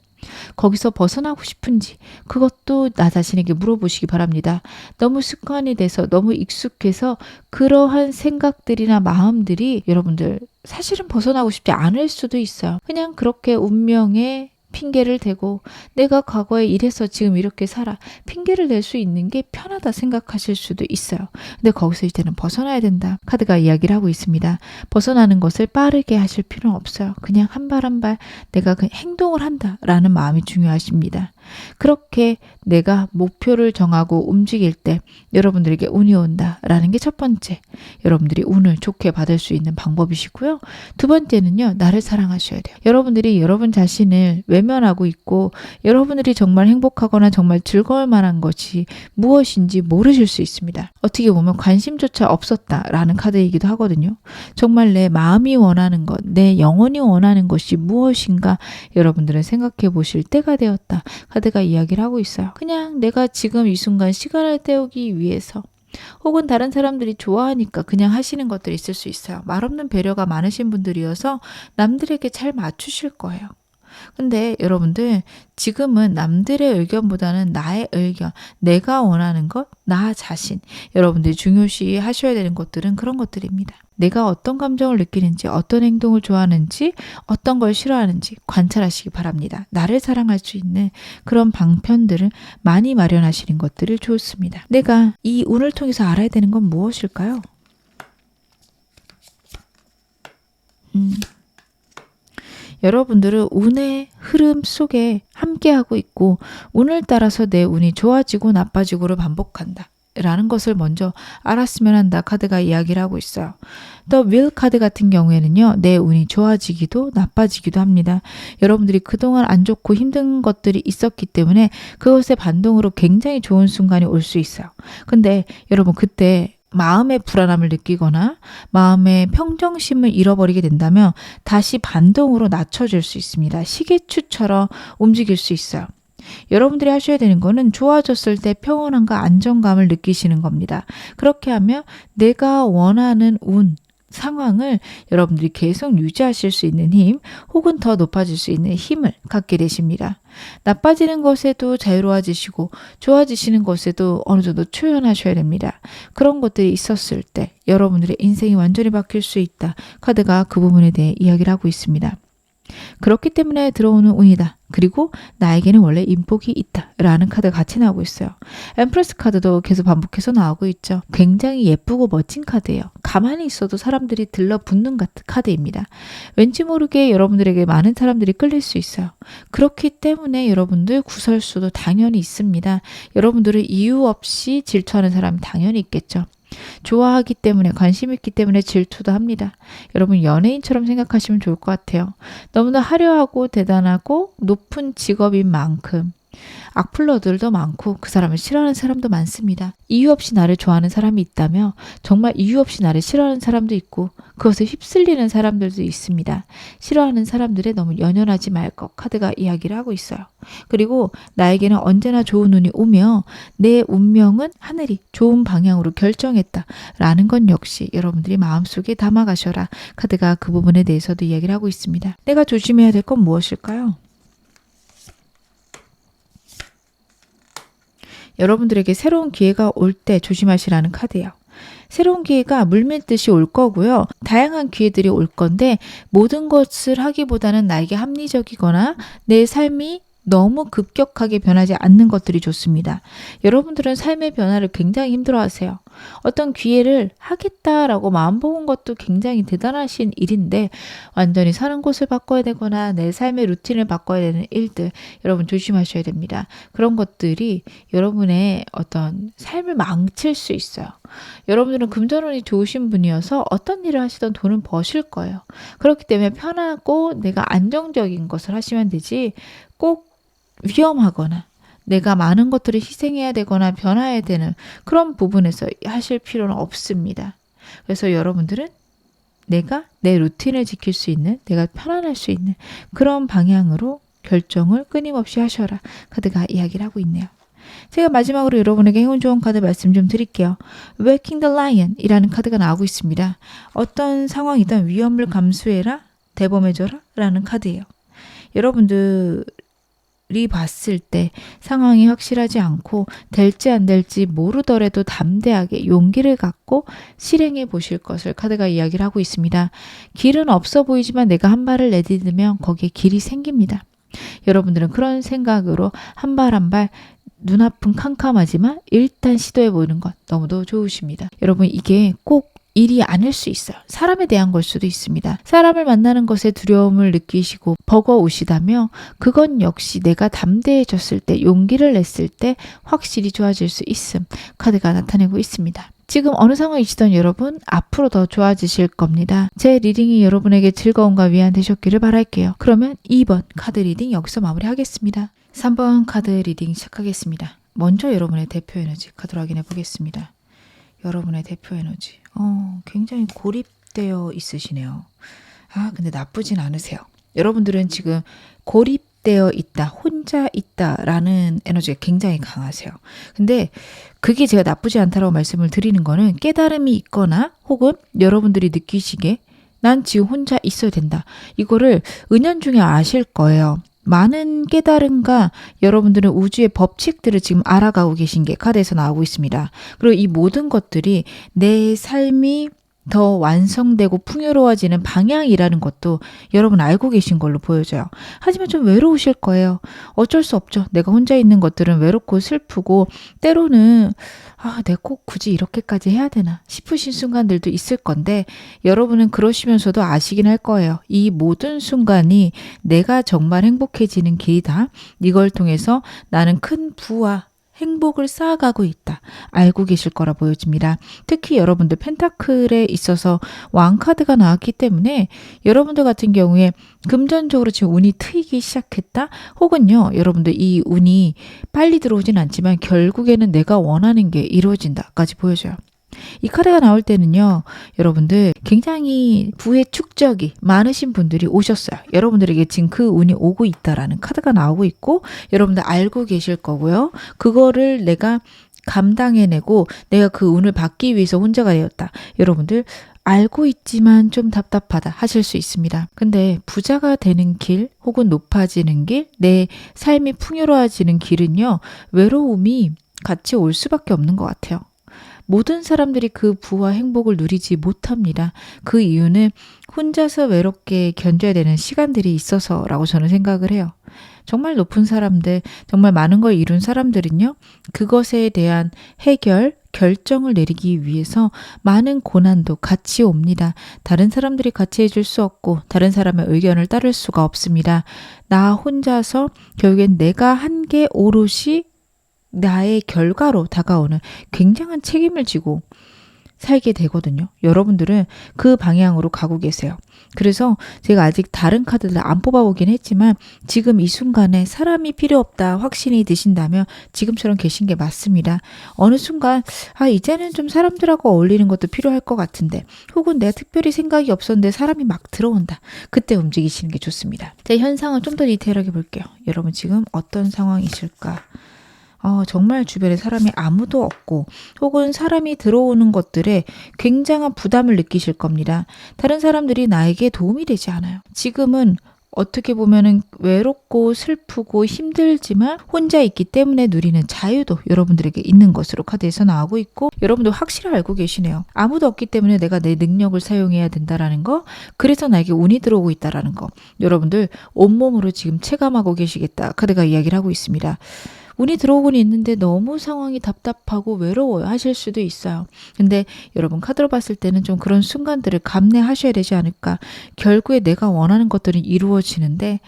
거기서 벗어나고 싶은지 그것도 나 자신에게 물어보시기 바랍니다. 너무 습관이 돼서 너무 익숙해서 그러한 생각들이나 마음들이 여러분들 사실은 벗어나고 싶지 않을 수도 있어요. 그냥 그렇게 운명에 핑계를 대고 내가 과거에 이래서 지금 이렇게 살아 핑계를 낼 수 있는 게 편하다 생각하실 수도 있어요. 근데 거기서 이제는 벗어나야 된다. 카드가 이야기를 하고 있습니다. 벗어나는 것을 빠르게 하실 필요는 없어요. 그냥 한 발 한 발 내가 그 행동을 한다라는 마음이 중요하십니다. 그렇게 내가 목표를 정하고 움직일 때 여러분들에게 운이 온다라는 게 첫 번째. 여러분들이 운을 좋게 받을 수 있는 방법이시고요. 두 번째는요. 나를 사랑하셔야 돼요. 여러분들이 여러분 자신을 외면하고 있고 여러분들이 정말 행복하거나 정말 즐거울 만한 것이 무엇인지 모르실 수 있습니다. 어떻게 보면 관심조차 없었다라는 카드이기도 하거든요. 정말 내 마음이 원하는 것, 내 영혼이 원하는 것이 무엇인가 여러분들은 생각해 보실 때가 되었다. 카드가 이야기를 하고 있어요. 그냥 내가 지금 이 순간 시간을 때우기 위해서 혹은 다른 사람들이 좋아하니까 그냥 하시는 것들이 있을 수 있어요. 말없는 배려가 많으신 분들이어서 남들에게 잘 맞추실 거예요. 근데 여러분들 지금은 남들의 의견보다는 나의 의견, 내가 원하는 것, 나 자신 여러분들이 중요시 하셔야 되는 것들은 그런 것들입니다. 내가 어떤 감정을 느끼는지, 어떤 행동을 좋아하는지, 어떤 걸 싫어하는지 관찰하시기 바랍니다. 나를 사랑할 수 있는 그런 방편들을 많이 마련하시는 것들을 좋습니다. 내가 이 운을 통해서 알아야 되는 건 무엇일까요? 여러분들은 운의 흐름 속에 함께하고 있고 운을 따라서 내 운이 좋아지고 나빠지고를 반복한다. 라는 것을 먼저 알았으면 한다. 카드가 이야기를 하고 있어요. 또 윌 카드 같은 경우에는요. 내 운이 좋아지기도 나빠지기도 합니다. 여러분들이 그동안 안 좋고 힘든 것들이 있었기 때문에 그것의 반동으로 굉장히 좋은 순간이 올 수 있어요. 근데 여러분 그때 마음의 불안함을 느끼거나 마음의 평정심을 잃어버리게 된다면 다시 반동으로 낮춰질 수 있습니다. 시계추처럼 움직일 수 있어요. 여러분들이 하셔야 되는 거는 좋아졌을 때 평온함과 안정감을 느끼시는 겁니다. 그렇게 하면 내가 원하는 운, 상황을 여러분들이 계속 유지하실 수 있는 힘 혹은 더 높아질 수 있는 힘을 갖게 되십니다. 나빠지는 것에도 자유로워지시고 좋아지시는 것에도 어느 정도 초연하셔야 됩니다. 그런 것들이 있었을 때 여러분들의 인생이 완전히 바뀔 수 있다. 카드가 그 부분에 대해 이야기를 하고 있습니다. 그렇기 때문에 들어오는 운이다. 그리고 나에게는 원래 인복이 있다. 라는 카드가 같이 나오고 있어요. 엠프레스 카드도 계속 반복해서 나오고 있죠. 굉장히 예쁘고 멋진 카드예요. 가만히 있어도 사람들이 들러붙는 카드입니다. 왠지 모르게 여러분들에게 많은 사람들이 끌릴 수 있어요. 그렇기 때문에 여러분들 구설수도 당연히 있습니다. 여러분들은 이유 없이 질투하는 사람이 당연히 있겠죠. 좋아하기 때문에 관심 있기 때문에 질투도 합니다. 여러분 연예인처럼 생각하시면 좋을 것 같아요. 너무나 화려하고 대단하고 높은 직업인 만큼 악플러들도 많고 그 사람을 싫어하는 사람도 많습니다. 이유 없이 나를 좋아하는 사람이 있다며 정말 이유 없이 나를 싫어하는 사람도 있고 그것에 휩쓸리는 사람들도 있습니다. 싫어하는 사람들에 너무 연연하지 말 것 카드가 이야기를 하고 있어요. 그리고 나에게는 언제나 좋은 운이 오며 내 운명은 하늘이 좋은 방향으로 결정했다 라는 건 역시 여러분들이 마음속에 담아가셔라 카드가 그 부분에 대해서도 이야기를 하고 있습니다. 내가 조심해야 될 건 무엇일까요? 여러분들에게 새로운 기회가 올 때 조심하시라는 카드예요. 새로운 기회가 물밀듯이 올 거고요. 다양한 기회들이 올 건데 모든 것을 하기보다는 나에게 합리적이거나 내 삶이 너무 급격하게 변하지 않는 것들이 좋습니다. 여러분들은 삶의 변화를 굉장히 힘들어하세요. 어떤 기회를 하겠다라고 마음먹은 것도 굉장히 대단하신 일인데 완전히 사는 곳을 바꿔야 되거나 내 삶의 루틴을 바꿔야 되는 일들 여러분 조심하셔야 됩니다. 그런 것들이 여러분의 어떤 삶을 망칠 수 있어요. 여러분들은 금전운이 좋으신 분이어서 어떤 일을 하시던 돈은 버실 거예요. 그렇기 때문에 편하고 내가 안정적인 것을 하시면 되지 꼭 위험하거나 내가 많은 것들을 희생해야 되거나 변화해야 되는 그런 부분에서 하실 필요는 없습니다. 그래서 여러분들은 내가 내 루틴을 지킬 수 있는 내가 편안할 수 있는 그런 방향으로 결정을 끊임없이 하셔라 카드가 이야기를 하고 있네요. 제가 마지막으로 여러분에게 행운 좋은 카드 말씀 좀 드릴게요. Waking the Lion 이라는 카드가 나오고 있습니다. 어떤 상황이든 위험을 감수해라 대범해져라 라는 카드예요. 여러분들이 봤을 때 상황이 확실하지 않고 될지 안 될지 모르더라도 담대하게 용기를 갖고 실행해 보실 것을 카드가 이야기를 하고 있습니다. 길은 없어 보이지만 내가 한 발을 내디디면 거기에 길이 생깁니다. 여러분들은 그런 생각으로 한 발 한 발 눈앞은 캄캄하지만 일단 시도해 보는 것 너무도 좋으십니다. 여러분 이게 꼭 일이 아닐 수 있어요. 사람에 대한 걸 수도 있습니다. 사람을 만나는 것에 두려움을 느끼시고 버거우시다며 그건 역시 내가 담대해졌을 때 용기를 냈을 때 확실히 좋아질 수 있음 카드가 나타내고 있습니다. 지금 어느 상황이시던 여러분 앞으로 더 좋아지실 겁니다. 제 리딩이 여러분에게 즐거움과 위안 되셨기를 바랄게요. 그러면 2번 카드 리딩 여기서 마무리하겠습니다. 3번 카드 리딩 시작하겠습니다. 먼저 여러분의 대표 에너지 카드로 확인해 보겠습니다. 여러분의 대표 에너지 굉장히 고립되어 있으시네요. 근데 나쁘진 않으세요. 여러분들은 지금 고립되어 있다, 혼자 있다라는 에너지가 굉장히 강하세요. 근데 그게 제가 나쁘지 않다라고 말씀을 드리는 거는 깨달음이 있거나 혹은 여러분들이 느끼시기에 난 지금 혼자 있어야 된다. 이거를 은연중에 아실 거예요. 많은 깨달음과 여러분들은 우주의 법칙들을 지금 알아가고 계신 게 카드에서 나오고 있습니다. 그리고 이 모든 것들이 내 삶이 더 완성되고 풍요로워지는 방향이라는 것도 여러분 알고 계신 걸로 보여져요. 하지만 좀 외로우실 거예요. 어쩔 수 없죠. 내가 혼자 있는 것들은 외롭고 슬프고 때로는 내가 꼭 굳이 이렇게까지 해야 되나 싶으신 순간들도 있을 건데 여러분은 그러시면서도 아시긴 할 거예요. 이 모든 순간이 내가 정말 행복해지는 길이다. 이걸 통해서 나는 큰 부와 행복을 쌓아가고 있다. 알고 계실 거라 보여집니다. 특히 여러분들 펜타클에 있어서 왕카드가 나왔기 때문에 여러분들 같은 경우에 금전적으로 지금 운이 트이기 시작했다? 혹은요, 여러분들 이 운이 빨리 들어오진 않지만 결국에는 내가 원하는 게 이루어진다까지 보여져요. 이 카드가 나올 때는요, 여러분들 굉장히 부의 축적이 많으신 분들이 오셨어요. 여러분들에게 지금 그 운이 오고 있다라는 카드가 나오고 있고 여러분들 알고 계실 거고요. 그거를 내가 감당해내고 내가 그 운을 받기 위해서 혼자가 되었다. 여러분들 알고 있지만 좀 답답하다 하실 수 있습니다. 근데 부자가 되는 길 혹은 높아지는 길, 내 삶이 풍요로워지는 길은요, 외로움이 같이 올 수밖에 없는 것 같아요. 모든 사람들이 그 부와 행복을 누리지 못합니다. 그 이유는 혼자서 외롭게 견뎌야 되는 시간들이 있어서라고 저는 생각을 해요. 정말 높은 사람들, 정말 많은 걸 이룬 사람들은요, 그것에 대한 해결, 결정을 내리기 위해서 많은 고난도 같이 옵니다. 다른 사람들이 같이 해줄 수 없고, 다른 사람의 의견을 따를 수가 없습니다. 나 혼자서 결국엔 내가 한 게 오롯이 나의 결과로 다가오는 굉장한 책임을 지고 살게 되거든요. 여러분들은 그 방향으로 가고 계세요. 그래서 제가 아직 다른 카드를 안 뽑아보긴 했지만 지금 이 순간에 사람이 필요 없다 확신이 드신다면 지금처럼 계신 게 맞습니다. 어느 순간 이제는 좀 사람들하고 어울리는 것도 필요할 것 같은데, 혹은 내가 특별히 생각이 없었는데 사람이 막 들어온다. 그때 움직이시는 게 좋습니다. 제 현상을 좀 더 디테일하게 볼게요. 여러분 지금 어떤 상황이실까? 정말 주변에 사람이 아무도 없고 혹은 사람이 들어오는 것들에 굉장한 부담을 느끼실 겁니다. 다른 사람들이 나에게 도움이 되지 않아요. 지금은 어떻게 보면은 외롭고 슬프고 힘들지만 혼자 있기 때문에 누리는 자유도 여러분들에게 있는 것으로 카드에서 나오고 있고, 여러분도 확실히 알고 계시네요. 아무도 없기 때문에 내가 내 능력을 사용해야 된다라는 거, 그래서 나에게 운이 들어오고 있다라는 거, 여러분들 온몸으로 지금 체감하고 계시겠다 카드가 이야기를 하고 있습니다. 운이 들어오곤 있는데 너무 상황이 답답하고 외로워요 하실 수도 있어요. 근데 여러분 카드로 봤을 때는 좀 그런 순간들을 감내하셔야 되지 않을까. 결국에 내가 원하는 것들은 이루어지는데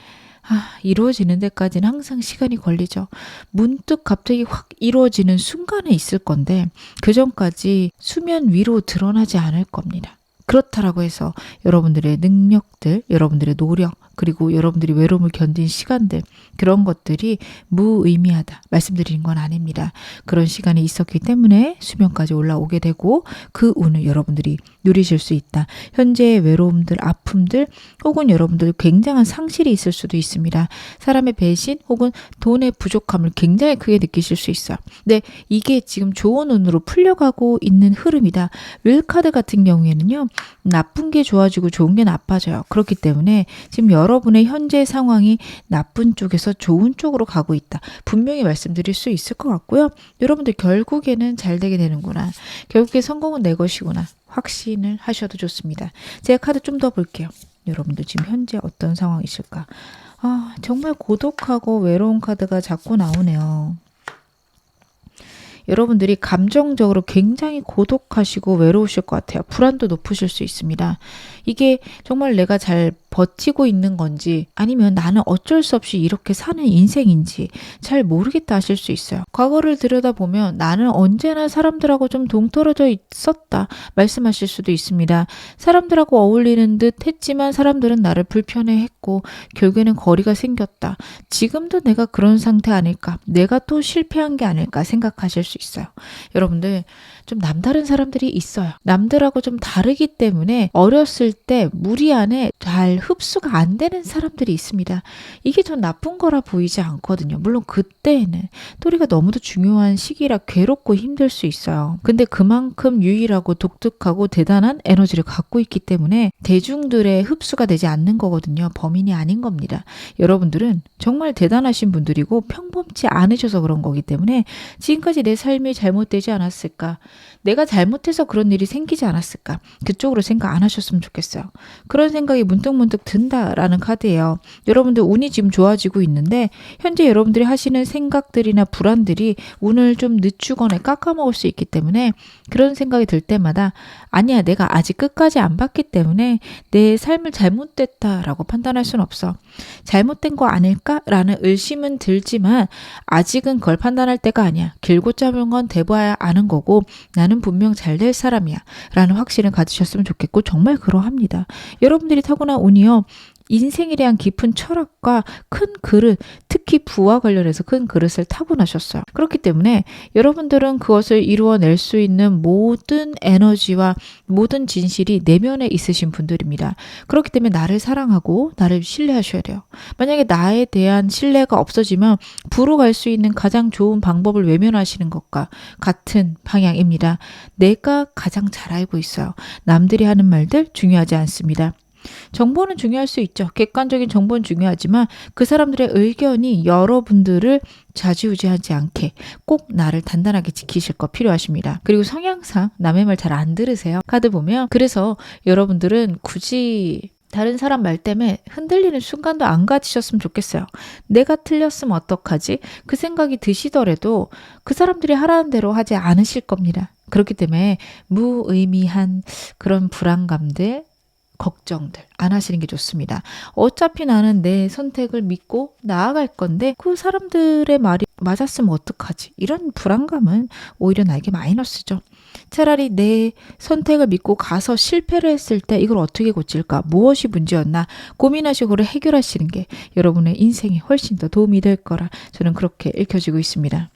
이루어지는 데까지는 항상 시간이 걸리죠. 문득 갑자기 확 이루어지는 순간은 있을 건데 그 전까지 수면 위로 드러나지 않을 겁니다. 그렇다라고 해서 여러분들의 능력들, 여러분들의 노력, 그리고 여러분들이 외로움을 견딘 시간들, 그런 것들이 무의미하다 말씀드리는 건 아닙니다. 그런 시간이 있었기 때문에 수면까지 올라오게 되고 그 운을 여러분들이 누리실 수 있다. 현재의 외로움들, 아픔들, 혹은 여러분들 굉장한 상실이 있을 수도 있습니다. 사람의 배신 혹은 돈의 부족함을 굉장히 크게 느끼실 수 있어요. 근데 이게 지금 좋은 운으로 풀려가고 있는 흐름이다. 윌카드 같은 경우에는요, 나쁜 게 좋아지고 좋은 게 나빠져요. 그렇기 때문에 지금 여러분의 현재 상황이 나쁜 쪽에서 좋은 쪽으로 가고 있다. 분명히 말씀드릴 수 있을 것 같고요. 여러분들 결국에는 잘 되게 되는구나. 결국에 성공은 내 것이구나. 확신을 하셔도 좋습니다. 제가 카드 좀 더 볼게요. 여러분들 지금 현재 어떤 상황이실까? 정말 고독하고 외로운 카드가 자꾸 나오네요. 여러분들이 감정적으로 굉장히 고독하시고 외로우실 것 같아요. 불안도 높으실 수 있습니다. 이게 정말 내가 잘 버티고 있는 건지 아니면 나는 어쩔 수 없이 이렇게 사는 인생인지 잘 모르겠다 하실 수 있어요. 과거를 들여다보면 나는 언제나 사람들하고 좀 동떨어져 있었다 말씀하실 수도 있습니다. 사람들하고 어울리는 듯 했지만 사람들은 나를 불편해했고 결국에는 거리가 생겼다. 지금도 내가 그런 상태 아닐까? 내가 또 실패한 게 아닐까 생각하실 수 있어요. 여러분들 좀 남다른 사람들이 있어요. 남들하고 좀 다르기 때문에 어렸을 때 무리 안에 잘 흡수가 안 되는 사람들이 있습니다. 이게 전 나쁜 거라 보이지 않거든요. 물론 그때에는 또래가 너무도 중요한 시기라 괴롭고 힘들 수 있어요. 근데 그만큼 유일하고 독특하고 대단한 에너지를 갖고 있기 때문에 대중들의 흡수가 되지 않는 거거든요. 범인이 아닌 겁니다. 여러분들은 정말 대단하신 분들이고 평범치 않으셔서 그런 거기 때문에 지금까지 내 삶이 잘못되지 않았을까? 내가 잘못해서 그런 일이 생기지 않았을까? 그쪽으로 생각 안 하셨으면 좋겠어요. 그런 생각이 문득문득 든다라는 카드예요. 여러분들 운이 지금 좋아지고 있는데 현재 여러분들이 하시는 생각들이나 불안들이 운을 좀 늦추거나 깎아먹을 수 있기 때문에 그런 생각이 들 때마다 아니야, 내가 아직 끝까지 안 봤기 때문에 내 삶을 잘못됐다라고 판단할 수는 없어. 잘못된 거 아닐까라는 의심은 들지만 아직은 그걸 판단할 때가 아니야. 길고 짧은 건 대봐야 아는 거고 나는 분명 잘 될 사람이야 라는 확신을 가지셨으면 좋겠고 정말 그러합니다. 여러분들이 타고난 운이요, 인생에 대한 깊은 철학과 큰 그릇, 특히 부와 관련해서 큰 그릇을 타고나셨어요. 그렇기 때문에 여러분들은 그것을 이루어낼 수 있는 모든 에너지와 모든 진실이 내면에 있으신 분들입니다. 그렇기 때문에 나를 사랑하고 나를 신뢰하셔야 돼요. 만약에 나에 대한 신뢰가 없어지면 부로 갈 수 있는 가장 좋은 방법을 외면하시는 것과 같은 방향입니다. 내가 가장 잘 알고 있어요. 남들이 하는 말들 중요하지 않습니다. 정보는 중요할 수 있죠. 객관적인 정보는 중요하지만 그 사람들의 의견이 여러분들을 좌지우지하지 않게 꼭 나를 단단하게 지키실 거 필요하십니다. 그리고 성향상 남의 말 잘 안 들으세요. 카드 보면 그래서 여러분들은 굳이 다른 사람 말 때문에 흔들리는 순간도 안 가지셨으면 좋겠어요. 내가 틀렸으면 어떡하지? 그 생각이 드시더라도 그 사람들이 하라는 대로 하지 않으실 겁니다. 그렇기 때문에 무의미한 그런 불안감들, 걱정들 안 하시는 게 좋습니다. 어차피 나는 내 선택을 믿고 나아갈 건데 그 사람들의 말이 맞았으면 어떡하지? 이런 불안감은 오히려 나에게 마이너스죠. 차라리 내 선택을 믿고 가서 실패를 했을 때 이걸 어떻게 고칠까? 무엇이 문제였나? 고민하시고 그걸 해결하시는 게 여러분의 인생에 훨씬 더 도움이 될 거라 저는 그렇게 읽혀지고 있습니다.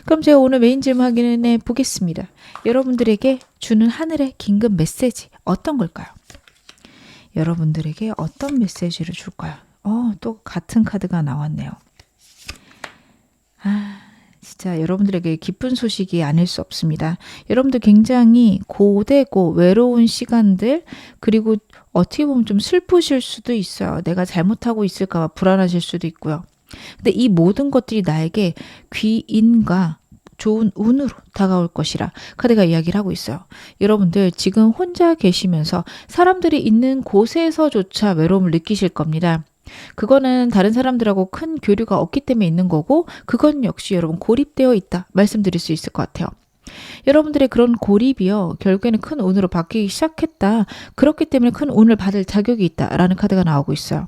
그럼 제가 오늘 메인 질문 확인해 보겠습니다. 여러분들에게 주는 하늘의 긴급 메시지 어떤 걸까요? 여러분들에게 어떤 메시지를 줄까요? 또 같은 카드가 나왔네요. 진짜 여러분들에게 기쁜 소식이 아닐 수 없습니다. 여러분들 굉장히 고되고 외로운 시간들, 그리고 어떻게 보면 좀 슬프실 수도 있어요. 내가 잘못하고 있을까 봐 불안하실 수도 있고요. 근데 이 모든 것들이 나에게 귀인과 좋은 운으로 다가올 것이라 카드가 이야기를 하고 있어요. 여러분들 지금 혼자 계시면서 사람들이 있는 곳에서조차 외로움을 느끼실 겁니다. 그거는 다른 사람들하고 큰 교류가 없기 때문에 있는 거고 그건 역시 여러분 고립되어 있다 말씀드릴 수 있을 것 같아요. 여러분들의 그런 고립이요 결국에는 큰 운으로 바뀌기 시작했다. 그렇기 때문에 큰 운을 받을 자격이 있다라는 카드가 나오고 있어요.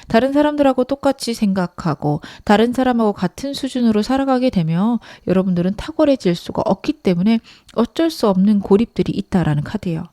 다른 사람들하고 똑같이 생각하고 다른 사람하고 같은 수준으로 살아가게 되면 여러분들은 탁월해질 수가 없기 때문에 어쩔 수 없는 고립들이 있다라는 카드예요.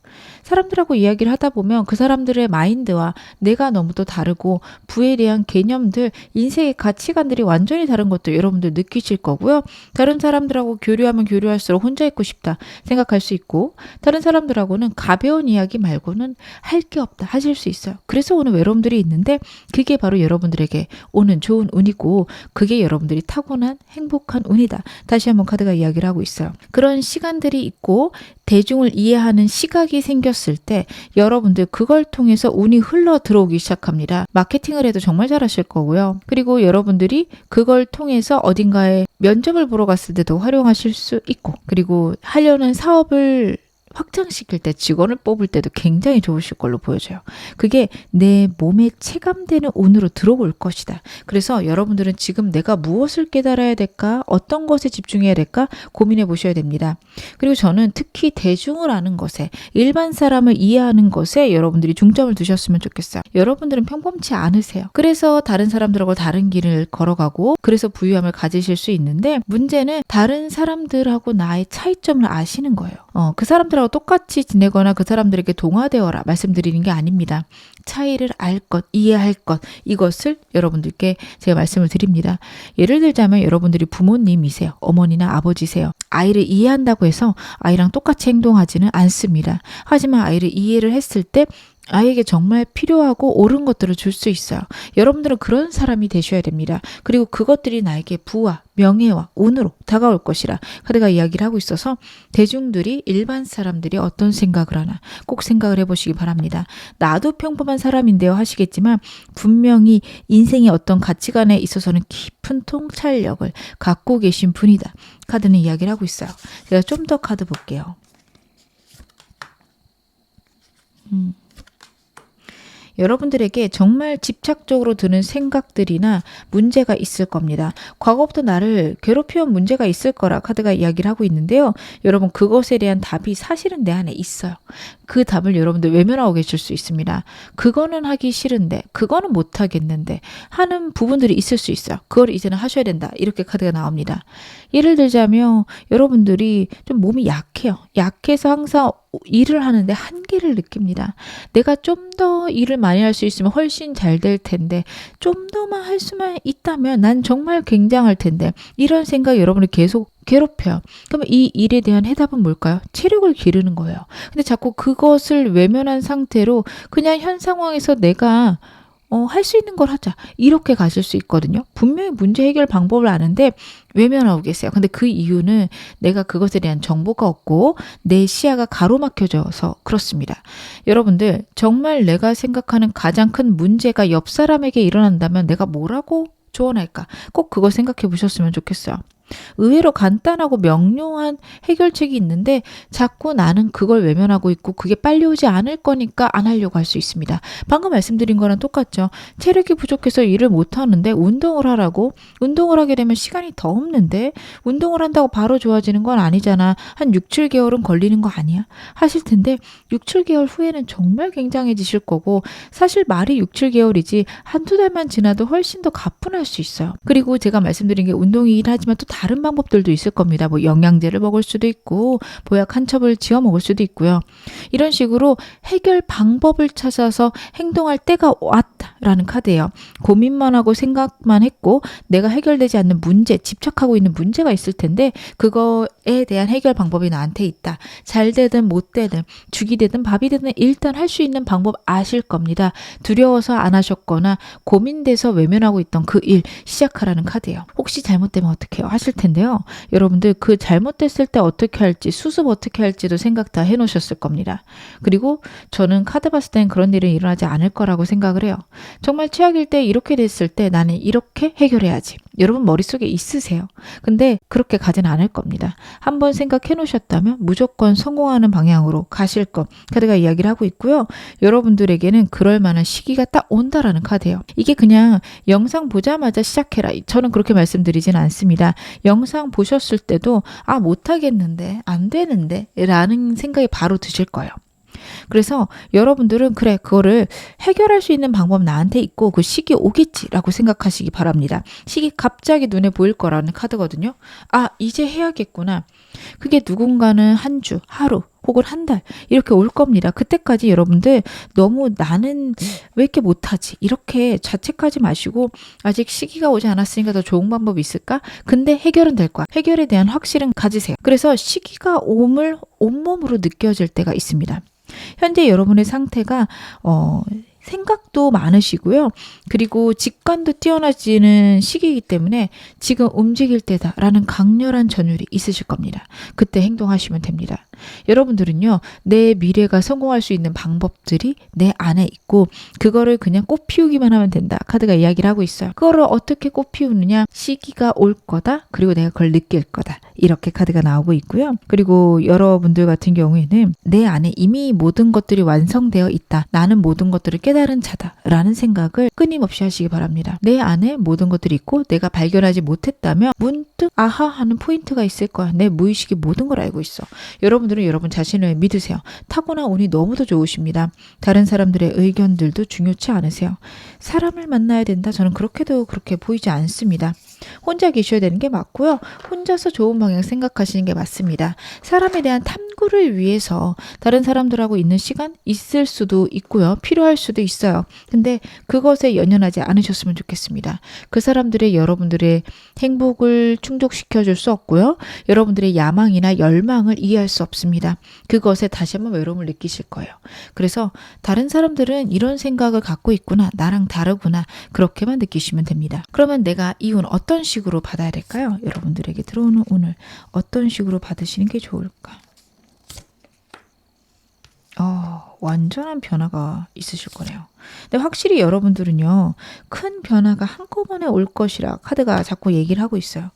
사람들하고 이야기를 하다 보면 그 사람들의 마인드와 내가 너무도 다르고 부에 대한 개념들, 인생의 가치관들이 완전히 다른 것도 여러분들 느끼실 거고요. 다른 사람들하고 교류하면 교류할수록 혼자 있고 싶다 생각할 수 있고 다른 사람들하고는 가벼운 이야기 말고는 할 게 없다 하실 수 있어요. 그래서 오늘 외로움들이 있는데 그게 바로 여러분들에게 오는 좋은 운이고 그게 여러분들이 타고난 행복한 운이다. 다시 한번 카드가 이야기를 하고 있어요. 그런 시간들이 있고 대중을 이해하는 시각이 생겼을 때 여러분들 그걸 통해서 운이 흘러 들어오기 시작합니다. 마케팅을 해도 정말 잘하실 거고요. 그리고 여러분들이 그걸 통해서 어딘가에 면접을 보러 갔을 때도 활용하실 수 있고 그리고 하려는 사업을 확장시킬 때 직원을 뽑을 때도 굉장히 좋으실 걸로 보여져요. 그게 내 몸에 체감되는 운으로 들어올 것이다. 그래서 여러분들은 지금 내가 무엇을 깨달아야 될까? 어떤 것에 집중해야 될까? 고민해 보셔야 됩니다. 그리고 저는 특히 대중을 아는 것에 일반 사람을 이해하는 것에 여러분들이 중점을 두셨으면 좋겠어요. 여러분들은 평범치 않으세요. 그래서 다른 사람들하고 다른 길을 걸어가고 그래서 부유함을 가지실 수 있는데 문제는 다른 사람들하고 나의 차이점을 아시는 거예요. 그 사람들하고 똑같이 지내거나 그 사람들에게 동화되어라 말씀드리는 게 아닙니다. 차이를 알 것, 이해할 것 이것을 여러분들께 제가 말씀을 드립니다. 예를 들자면 여러분들이 부모님이세요. 어머니나 아버지세요. 아이를 이해한다고 해서 아이랑 똑같이 행동하지는 않습니다. 하지만 아이를 이해를 했을 때 아이에게 정말 필요하고 옳은 것들을 줄 수 있어요. 여러분들은 그런 사람이 되셔야 됩니다. 그리고 그것들이 나에게 부와 명예와 운으로 다가올 것이라 카드가 이야기를 하고 있어서 대중들이 일반 사람들이 어떤 생각을 하나 꼭 생각을 해보시기 바랍니다. 나도 평범한 사람인데요 하시겠지만 분명히 인생의 어떤 가치관에 있어서는 깊은 통찰력을 갖고 계신 분이다. 카드는 이야기를 하고 있어요. 제가 좀 더 카드 볼게요. 여러분들에게 정말 집착적으로 드는 생각들이나 문제가 있을 겁니다. 과거부터 나를 괴롭혀온 문제가 있을 거라 카드가 이야기를 하고 있는데요. 여러분 그것에 대한 답이 사실은 내 안에 있어요. 그 답을 여러분들 외면하고 계실 수 있습니다. 그거는 하기 싫은데 그거는 못 하겠는데 하는 부분들이 있을 수 있어요. 그걸 이제는 하셔야 된다. 이렇게 카드가 나옵니다. 예를 들자면 여러분들이 좀 몸이 약해요. 약해서 항상 일을 하는데 한계를 느낍니다. 내가 좀 더 일을 많이 할 수 있으면 훨씬 잘 될 텐데 좀 더만 할 수만 있다면 난 정말 굉장할 텐데 이런 생각이 여러분을 계속 괴롭혀요. 그럼 이 일에 대한 해답은 뭘까요? 체력을 기르는 거예요. 근데 자꾸 그것을 외면한 상태로 그냥 현 상황에서 내가 할 수 있는 걸 하자. 이렇게 가실 수 있거든요. 분명히 문제 해결 방법을 아는데 외면하고 계세요. 근데 그 이유는 내가 그것에 대한 정보가 없고 내 시야가 가로막혀져서 그렇습니다. 여러분들 정말 내가 생각하는 가장 큰 문제가 옆 사람에게 일어난다면 내가 뭐라고 조언할까? 꼭 그거 생각해 보셨으면 좋겠어요. 의외로 간단하고 명료한 해결책이 있는데 자꾸 나는 그걸 외면하고 있고 그게 빨리 오지 않을 거니까 안 하려고 할 수 있습니다. 방금 말씀드린 거랑 똑같죠. 체력이 부족해서 일을 못 하는데 운동을 하라고 운동을 하게 되면 시간이 더 없는데 운동을 한다고 바로 좋아지는 건 아니잖아. 한 6, 7개월은 걸리는 거 아니야? 하실 텐데 6, 7개월 후에는 정말 굉장해지실 거고 사실 말이 6, 7개월이지 한두 달만 지나도 훨씬 더 가뿐할 수 있어요. 그리고 제가 말씀드린 게 운동이긴 하지만 또 다른 방법들도 있을 겁니다. 뭐 영양제를 먹을 수도 있고 보약 한 첩을 지어 먹을 수도 있고요. 이런 식으로 해결 방법을 찾아서 행동할 때가 왔다라는 카드예요. 고민만 하고 생각만 했고 내가 해결되지 않는 문제, 집착하고 있는 문제가 있을 텐데 그거에 대한 해결 방법이 나한테 있다. 잘 되든 못 되든 죽이 되든 밥이 되든 일단 할 수 있는 방법 아실 겁니다. 두려워서 안 하셨거나 고민돼서 외면하고 있던 그 일 시작하라는 카드예요. 혹시 잘못되면 어떡해요? 하실 텐데요. 여러분들 그 잘못됐을 때 어떻게 할지 수습 어떻게 할지도 생각 다 해놓으셨을 겁니다. 그리고 저는 카드 봤을 땐 그런 일은 일어나지 않을 거라고 생각을 해요. 정말 최악일 때 이렇게 됐을 때 나는 이렇게 해결해야지. 여러분 머릿속에 있으세요. 근데 그렇게 가진 않을 겁니다. 한번 생각해 놓으셨다면 무조건 성공하는 방향으로 가실 것 카드가 이야기를 하고 있고요. 여러분들에게는 그럴 만한 시기가 딱 온다라는 카드예요. 이게 그냥 영상 보자마자 시작해라. 저는 그렇게 말씀드리진 않습니다. 영상 보셨을 때도 못하겠는데 안 되는데 라는 생각이 바로 드실 거예요. 그래서 여러분들은 그래 그거를 해결할 수 있는 방법 나한테 있고 그 시기 오겠지라고 생각하시기 바랍니다. 시기 갑자기 눈에 보일 거라는 카드거든요. 이제 해야겠구나. 그게 누군가는 한 주, 하루 혹은 한 달 이렇게 올 겁니다. 그때까지 여러분들 너무 나는 왜 이렇게 못하지? 이렇게 자책하지 마시고 아직 시기가 오지 않았으니까 더 좋은 방법이 있을까? 근데 해결은 될 거야. 해결에 대한 확실은 가지세요. 그래서 시기가 옴을 온몸으로 느껴질 때가 있습니다. 현재 여러분의 상태가 생각도 많으시고요. 그리고 직관도 뛰어나지는 시기이기 때문에 지금 움직일 때다라는 강렬한 전율이 있으실 겁니다. 그때 행동하시면 됩니다. 여러분들은요. 내 미래가 성공할 수 있는 방법들이 내 안에 있고 그거를 그냥 꽃 피우기만 하면 된다. 카드가 이야기를 하고 있어요. 그거를 어떻게 꽃 피우느냐. 시기가 올 거다. 그리고 내가 그걸 느낄 거다. 이렇게 카드가 나오고 있고요. 그리고 여러분들 같은 경우에는 내 안에 이미 모든 것들이 완성되어 있다. 나는 모든 것들을 깨달은 자다. 라는 생각을 끊임없이 하시기 바랍니다. 내 안에 모든 것들이 있고 내가 발견하지 못했다면 문득 아하 하는 포인트가 있을 거야. 내 무의식이 모든 걸 알고 있어. 여러분들은 여러분 자신을 믿으세요. 타고난 운이 너무도 좋으십니다. 다른 사람들의 의견들도 중요치 않으세요. 사람을 만나야 된다. 저는 그렇게도 그렇게 보이지 않습니다. 혼자 계셔야 되는 게 맞고요. 혼자서 좋은 방향 생각하시는 게 맞습니다. 사람에 대한 탐구를 위해서 다른 사람들하고 있는 시간 있을 수도 있고요. 필요할 수도 있어요. 근데 그것에 연연하지 않으셨으면 좋겠습니다. 그 사람들의 여러분들의 행복을 충족시켜 줄 수 없고요. 여러분들의 야망이나 열망을 이해할 수 없습니다. 그것에 다시 한번 외로움을 느끼실 거예요. 그래서 다른 사람들은 이런 생각을 갖고 있구나. 나랑 다르구나. 그렇게만 느끼시면 됩니다. 그러면 내가 이 운 어떤 식으로 받아야 될까요? 여러분들에게 들어오는 운을 어떤 식으로 받으시는 게 좋을까? 완전한 변화가 있으실 거네요. 근데 확실히 여러분들은요. 큰 변화가 한꺼번에 올 것이라 카드가 자꾸 얘기를 하고 있어요.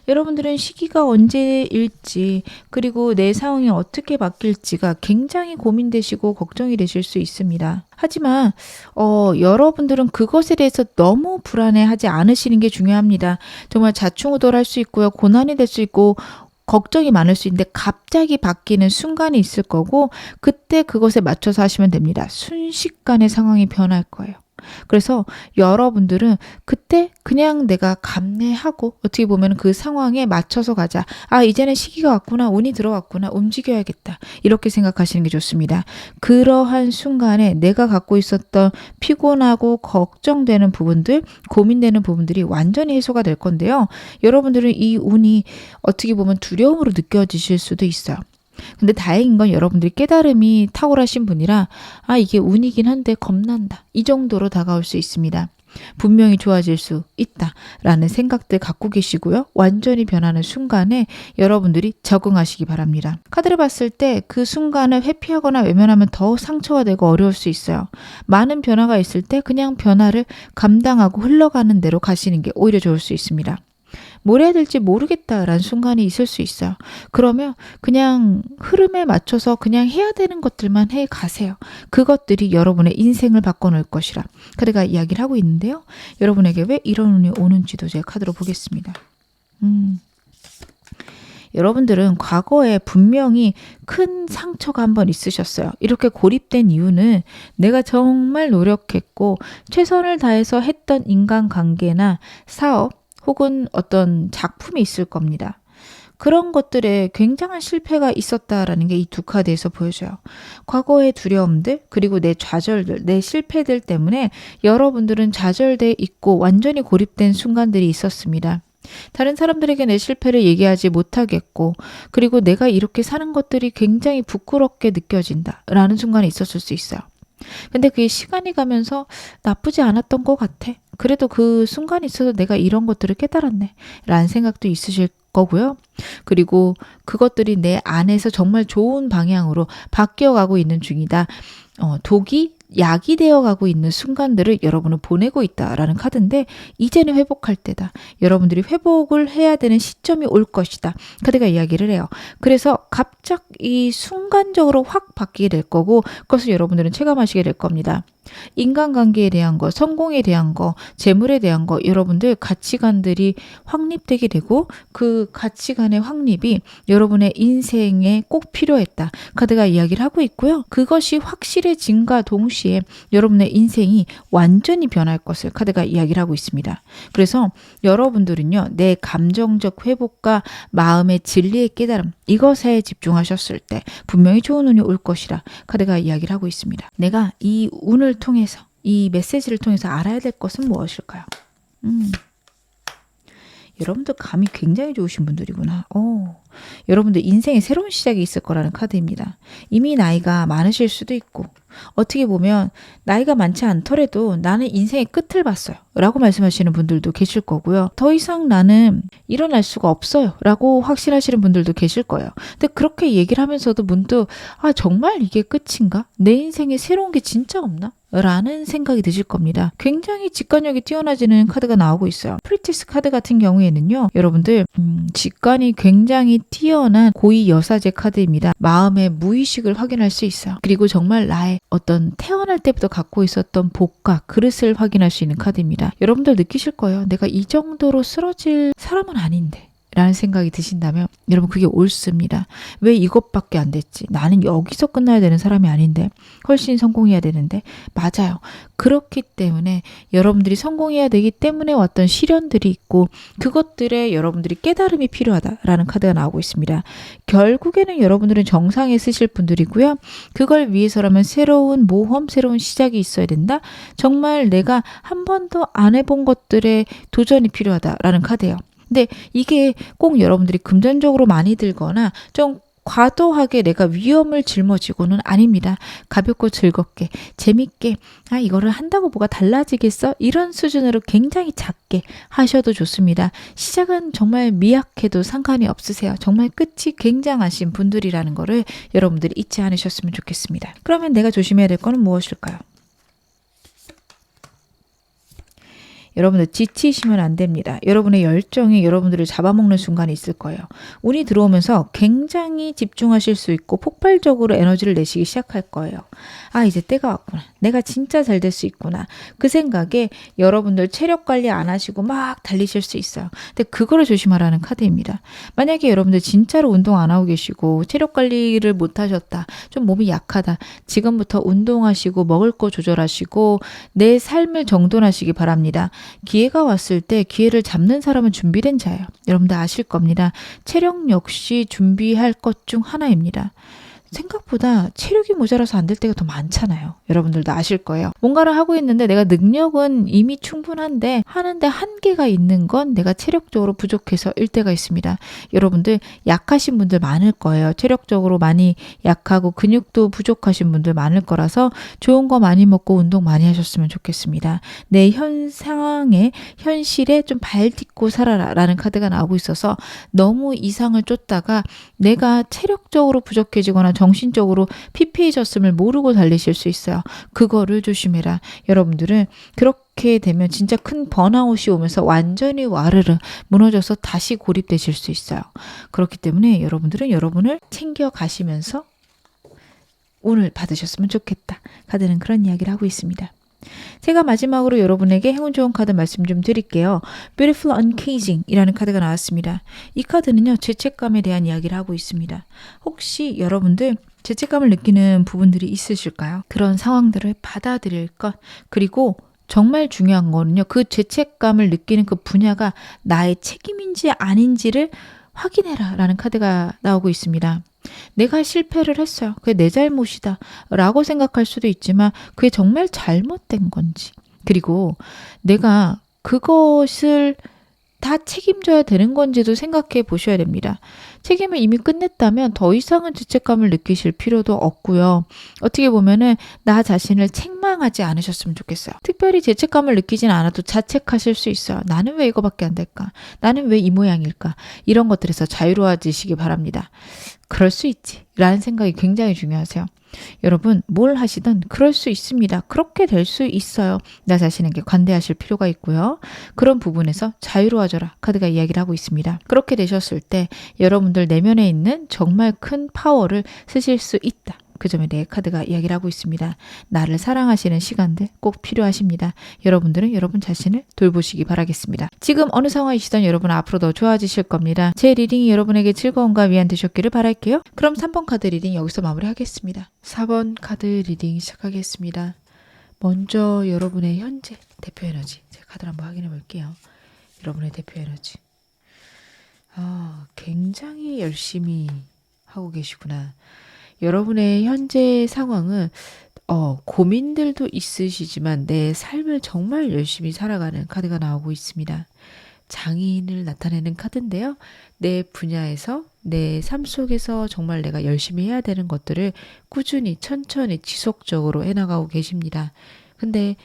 여러분들은 시기가 언제일지 그리고 내 상황이 어떻게 바뀔지가 굉장히 고민되시고 걱정이 되실 수 있습니다. 하지만 여러분들은 그것에 대해서 너무 불안해하지 않으시는 게 중요합니다. 정말 자충우돌할 수 있고요. 고난이 될 수 있고 걱정이 많을 수 있는데 갑자기 바뀌는 순간이 있을 거고 그때 그것에 맞춰서 하시면 됩니다. 순식간에 상황이 변할 거예요. 그래서 여러분들은 그때 그냥 내가 감내하고 어떻게 보면 그 상황에 맞춰서 가자. 아, 이제는 시기가 왔구나. 운이 들어왔구나. 움직여야겠다. 이렇게 생각하시는 게 좋습니다. 그러한 순간에 내가 갖고 있었던 피곤하고 걱정되는 부분들, 고민되는 부분들이 완전히 해소가 될 건데요. 여러분들은 이 운이 어떻게 보면 두려움으로 느껴지실 수도 있어요. 근데 다행인 건 여러분들이 깨달음이 탁월하신 분이라 아, 이게 운이긴 한데 겁난다. 이 정도로 다가올 수 있습니다. 분명히 좋아질 수 있다라는 생각들 갖고 계시고요. 완전히 변하는 순간에 여러분들이 적응하시기 바랍니다. 카드를 봤을 때 그 순간을 회피하거나 외면하면 더 상처가 되고 어려울 수 있어요. 많은 변화가 있을 때 그냥 변화를 감당하고 흘러가는 대로 가시는 게 오히려 좋을 수 있습니다. 뭘 해야 될지 모르겠다라는 순간이 있을 수 있어요. 그러면 그냥 흐름에 맞춰서 그냥 해야 되는 것들만 해 가세요. 그것들이 여러분의 인생을 바꿔놓을 것이라 카드가 이야기를 하고 있는데요. 여러분에게 왜 이런 운이 오는지도 제가 카드로 보겠습니다. 여러분들은 과거에 분명히 큰 상처가 한번 있으셨어요. 이렇게 고립된 이유는 내가 정말 노력했고 최선을 다해서 했던 인간관계나 사업 혹은 어떤 작품이 있을 겁니다. 그런 것들에 굉장한 실패가 있었다라는 게 이 두 카드에서 보여져요. 과거의 두려움들 그리고 내 좌절들, 내 실패들 때문에 여러분들은 좌절돼 있고 완전히 고립된 순간들이 있었습니다. 다른 사람들에게 내 실패를 얘기하지 못하겠고 그리고 내가 이렇게 사는 것들이 굉장히 부끄럽게 느껴진다라는 순간이 있었을 수 있어요. 근데 그게 시간이 가면서 나쁘지 않았던 것 같아. 그래도 그 순간이 있어서 내가 이런 것들을 깨달았네 라는 생각도 있으실 거고요. 그리고 그것들이 내 안에서 정말 좋은 방향으로 바뀌어가고 있는 중이다. 독이 약이 되어가고 있는 순간들을 여러분은 보내고 있다라는 카드인데 이제는 회복할 때다. 여러분들이 회복을 해야 되는 시점이 올 것이다. 카드가 이야기를 해요. 그래서 갑자기 순간적으로 확 바뀌게 될 거고 그것을 여러분들은 체감하시게 될 겁니다. 인간관계에 대한 거, 성공에 대한 거, 재물에 대한 거 여러분들 가치관들이 확립되게 되고 그 가치관의 확립이 여러분의 인생에 꼭 필요했다. 카드가 이야기를 하고 있고요. 그것이 확실해진과 동시에 여러분의 인생이 완전히 변할 것을 카드가 이야기를 하고 있습니다. 그래서 여러분들은요. 내 감정적 회복과 마음의 진리의 깨달음 이것에 집중하셨을 때 분명히 좋은 운이 올 것이라 카드가 이야기를 하고 있습니다. 내가 이 운을 통해서 이 메시지를 통해서 알아야 될 것은 무엇일까요? 여러분들 감이 굉장히 좋으신 분들이구나. 여러분들 인생에 새로운 시작이 있을 거라는 카드입니다. 이미 나이가 많으실 수도 있고 어떻게 보면 나이가 많지 않더라도 나는 인생의 끝을 봤어요 라고 말씀하시는 분들도 계실 거고요. 더 이상 나는 일어날 수가 없어요 라고 확신하시는 분들도 계실 거예요. 근데 그렇게 얘기를 하면서도 문득 아 정말 이게 끝인가? 내 인생에 새로운 게 진짜 없나? 라는 생각이 드실 겁니다. 굉장히 직관력이 뛰어나지는 카드가 나오고 있어요. 프리티스 카드 같은 경우에는요. 여러분들 직관이 굉장히 뛰어난 고위 여사제 카드입니다. 마음의 무의식을 확인할 수 있어요. 그리고 정말 나의 어떤 태어날 때부터 갖고 있었던 복과 그릇을 확인할 수 있는 카드입니다. 여러분들 느끼실 거예요. 내가 이 정도로 쓰러질 사람은 아닌데 라는 생각이 드신다면 여러분 그게 옳습니다. 왜 이것밖에 안 됐지? 나는 여기서 끝나야 되는 사람이 아닌데 훨씬 성공해야 되는데 맞아요. 그렇기 때문에 여러분들이 성공해야 되기 때문에 왔던 시련들이 있고 그것들에 여러분들이 깨달음이 필요하다라는 카드가 나오고 있습니다. 결국에는 여러분들은 정상에 쓰실 분들이고요. 그걸 위해서라면 새로운 모험, 새로운 시작이 있어야 된다. 정말 내가 한 번도 안 해본 것들에 도전이 필요하다라는 카드예요. 근데 이게 꼭 여러분들이 금전적으로 많이 들거나 좀 과도하게 내가 위험을 짊어지고는 아닙니다. 가볍고 즐겁게 재밌게 이거를 한다고 뭐가 달라지겠어? 이런 수준으로 굉장히 작게 하셔도 좋습니다. 시작은 정말 미약해도 상관이 없으세요. 정말 끝이 굉장하신 분들이라는 거를 여러분들이 잊지 않으셨으면 좋겠습니다. 그러면 내가 조심해야 될 거는 무엇일까요? 여러분들 지치시면 안 됩니다. 여러분의 열정이 여러분들을 잡아먹는 순간이 있을 거예요. 운이 들어오면서 굉장히 집중하실 수 있고 폭발적으로 에너지를 내시기 시작할 거예요. 아, 이제 때가 왔구나. 내가 진짜 잘 될 수 있구나. 그 생각에 여러분들 체력 관리 안 하시고 막 달리실 수 있어요. 근데 그거를 조심하라는 카드입니다. 만약에 여러분들 진짜로 운동 안 하고 계시고 체력 관리를 못 하셨다. 좀 몸이 약하다. 지금부터 운동하시고 먹을 거 조절하시고 내 삶을 정돈하시기 바랍니다. 기회가 왔을 때 기회를 잡는 사람은 준비된 자예요. 여러분들 아실 겁니다. 체력 역시 준비할 것 중 하나입니다. 생각보다 체력이 모자라서 안 될 때가 더 많잖아요. 여러분들도 아실 거예요. 뭔가를 하고 있는데 내가 능력은 이미 충분한데 하는데 한계가 있는 건 내가 체력적으로 부족해서일 때가 있습니다. 여러분들 약하신 분들 많을 거예요. 체력적으로 많이 약하고 근육도 부족하신 분들 많을 거라서 좋은 거 많이 먹고 운동 많이 하셨으면 좋겠습니다. 내 현 상황에 현실에 좀 발 딛고 살아라 라는 카드가 나오고 있어서 너무 이상을 쫓다가 내가 체력적으로 부족해지거나 정신적으로 피폐해졌음을 모르고 달리실 수 있어요. 그거를 조심해라. 여러분들은 그렇게 되면 진짜 큰 번아웃이 오면서 완전히 와르르 무너져서 다시 고립되실 수 있어요. 그렇기 때문에 여러분들은 여러분을 챙겨가시면서 운을 받으셨으면 좋겠다. 카드는 그런 이야기를 하고 있습니다. 제가 마지막으로 여러분에게 행운 좋은 카드 말씀 좀 드릴게요. Beautiful Uncaging 이라는 카드가 나왔습니다. 이 카드는요, 죄책감에 대한 이야기를 하고 있습니다. 혹시 여러분들 죄책감을 느끼는 부분들이 있으실까요? 그런 상황들을 받아들일 것, 그리고 정말 중요한 거는요, 그 죄책감을 느끼는 그 분야가 나의 책임인지 아닌지를 확인해라 라는 카드가 나오고 있습니다. 내가 실패를 했어요. 그게 내 잘못이다 라고 생각할 수도 있지만 그게 정말 잘못된 건지, 그리고 내가 그것을 다 책임져야 되는 건지도 생각해 보셔야 됩니다. 책임을 이미 끝냈다면 더 이상은 죄책감을 느끼실 필요도 없고요. 어떻게 보면은 나 자신을 책망하지 않으셨으면 좋겠어요. 특별히 죄책감을 느끼진 않아도 자책하실 수 있어요. 나는 왜 이거밖에 안 될까? 나는 왜 이 모양일까? 이런 것들에서 자유로워지시기 바랍니다. 그럴 수 있지 라는 생각이 굉장히 중요하세요. 여러분 뭘 하시든 그럴 수 있습니다. 그렇게 될 수 있어요. 나 자신에게 관대하실 필요가 있고요. 그런 부분에서 자유로워져라 카드가 이야기를 하고 있습니다. 그렇게 되셨을 때 여러분들 내면에 있는 정말 큰 파워를 쓰실 수 있다. 그 점에 대해 카드가 이야기를 하고 있습니다. 나를 사랑하시는 시간들 꼭 필요하십니다. 여러분들은 여러분 자신을 돌보시기 바라겠습니다. 지금 어느 상황이시든 여러분 앞으로 더 좋아지실 겁니다. 제 리딩이 여러분에게 즐거움과 위안 되셨기를 바랄게요. 그럼 3번 카드 리딩 여기서 마무리하겠습니다. 4번 카드 리딩 시작하겠습니다. 먼저 여러분의 현재 대표 에너지, 제가 카드를 한번 확인해 볼게요. 여러분의 대표 에너지. 굉장히 열심히 하고 계시구나. 여러분의 현재 상황은 고민들도 있으시지만 내 삶을 정말 열심히 살아가는 카드가 나오고 있습니다. 장인을 나타내는 카드인데요. 내 분야에서 내 삶 속에서 정말 내가 열심히 해야 되는 것들을 꾸준히 천천히 지속적으로 해나가고 계십니다. 근데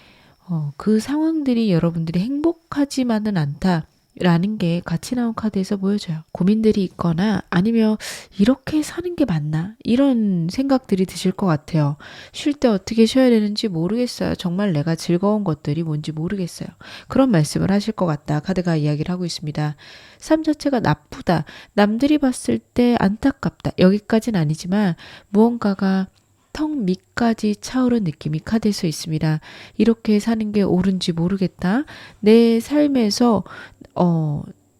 그 상황들이 여러분들이 행복하지만은 않다 라는 게 같이 나온 카드에서 보여져요. 고민들이 있거나 아니면 이렇게 사는 게 맞나? 이런 생각들이 드실 것 같아요. 쉴 때 어떻게 쉬어야 되는지 모르겠어요. 정말 내가 즐거운 것들이 뭔지 모르겠어요. 그런 말씀을 하실 것 같다. 카드가 이야기를 하고 있습니다. 삶 자체가 나쁘다. 남들이 봤을 때 안타깝다. 여기까지는 아니지만 무언가가 턱 밑까지 차오른 느낌이 카드에서 있습니다. 이렇게 사는 게 옳은지 모르겠다. 내 삶에서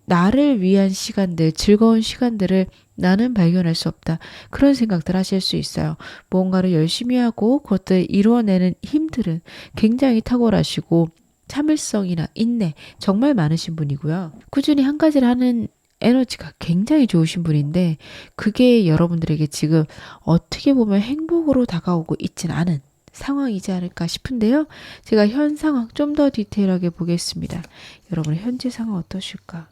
나를 위한 시간들, 즐거운 시간들을 나는 발견할 수 없다. 그런 생각들 하실 수 있어요. 뭔가를 열심히 하고 그것들 이루어내는 힘들은 굉장히 탁월하시고 참을성이나 인내 정말 많으신 분이고요. 꾸준히 한 가지를 하는 에너지가 굉장히 좋으신 분인데 그게 여러분들에게 지금 어떻게 보면 행복으로 다가오고 있진 않은 상황이지 않을까 싶은데요. 제가 현 상황 좀 더 디테일하게 보겠습니다. 여러분의 현재 상황 어떠실까?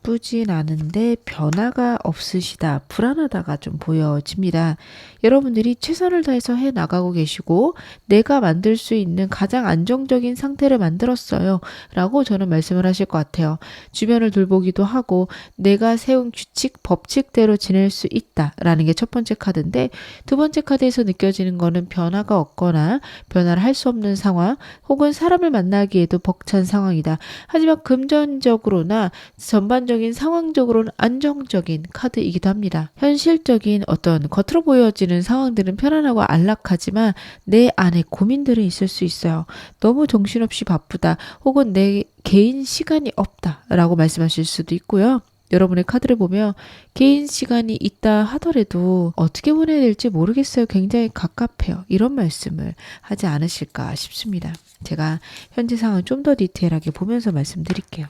나쁘진 않은데 변화가 없으시다, 불안하다가 좀 보여집니다. 여러분들이 최선을 다해서 해 나가고 계시고 내가 만들 수 있는 가장 안정적인 상태를 만들었어요 라고 저는 말씀을 하실 것 같아요. 주변을 돌보기도 하고 내가 세운 규칙, 법칙대로 지낼 수 있다 라는 게 첫 번째 카드인데, 두 번째 카드에서 느껴지는 거는 변화가 없거나 변화를 할 수 없는 상황, 혹은 사람을 만나기에도 벅찬 상황이다. 하지만 금전적으로나 전반적인 상황적으로는 안정적인 카드이기도 합니다. 현실적인 어떤 겉으로 보여지는 상황들은 편안하고 안락하지만 내 안에 고민들은 있을 수 있어요. 너무 정신없이 바쁘다, 혹은 내 개인 시간이 없다 라고 말씀하실 수도 있고요. 여러분의 카드를 보면 개인 시간이 있다 하더라도 어떻게 보내야 될지 모르겠어요. 굉장히 갑갑해요. 이런 말씀을 하지 않으실까 싶습니다. 제가 현재 상황을 좀 더 디테일하게 보면서 말씀드릴게요.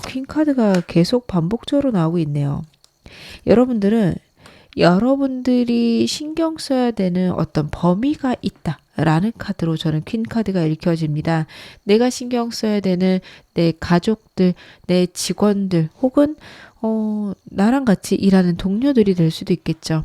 퀸 카드가 계속 반복적으로 나오고 있네요. 여러분들이 신경 써야 되는 어떤 범위가 있다 라는 카드로 저는 퀸 카드가 읽혀집니다. 내가 신경 써야 되는 내 가족들, 내 직원들, 혹은 나랑 같이 일하는 동료들이 될 수도 있겠죠.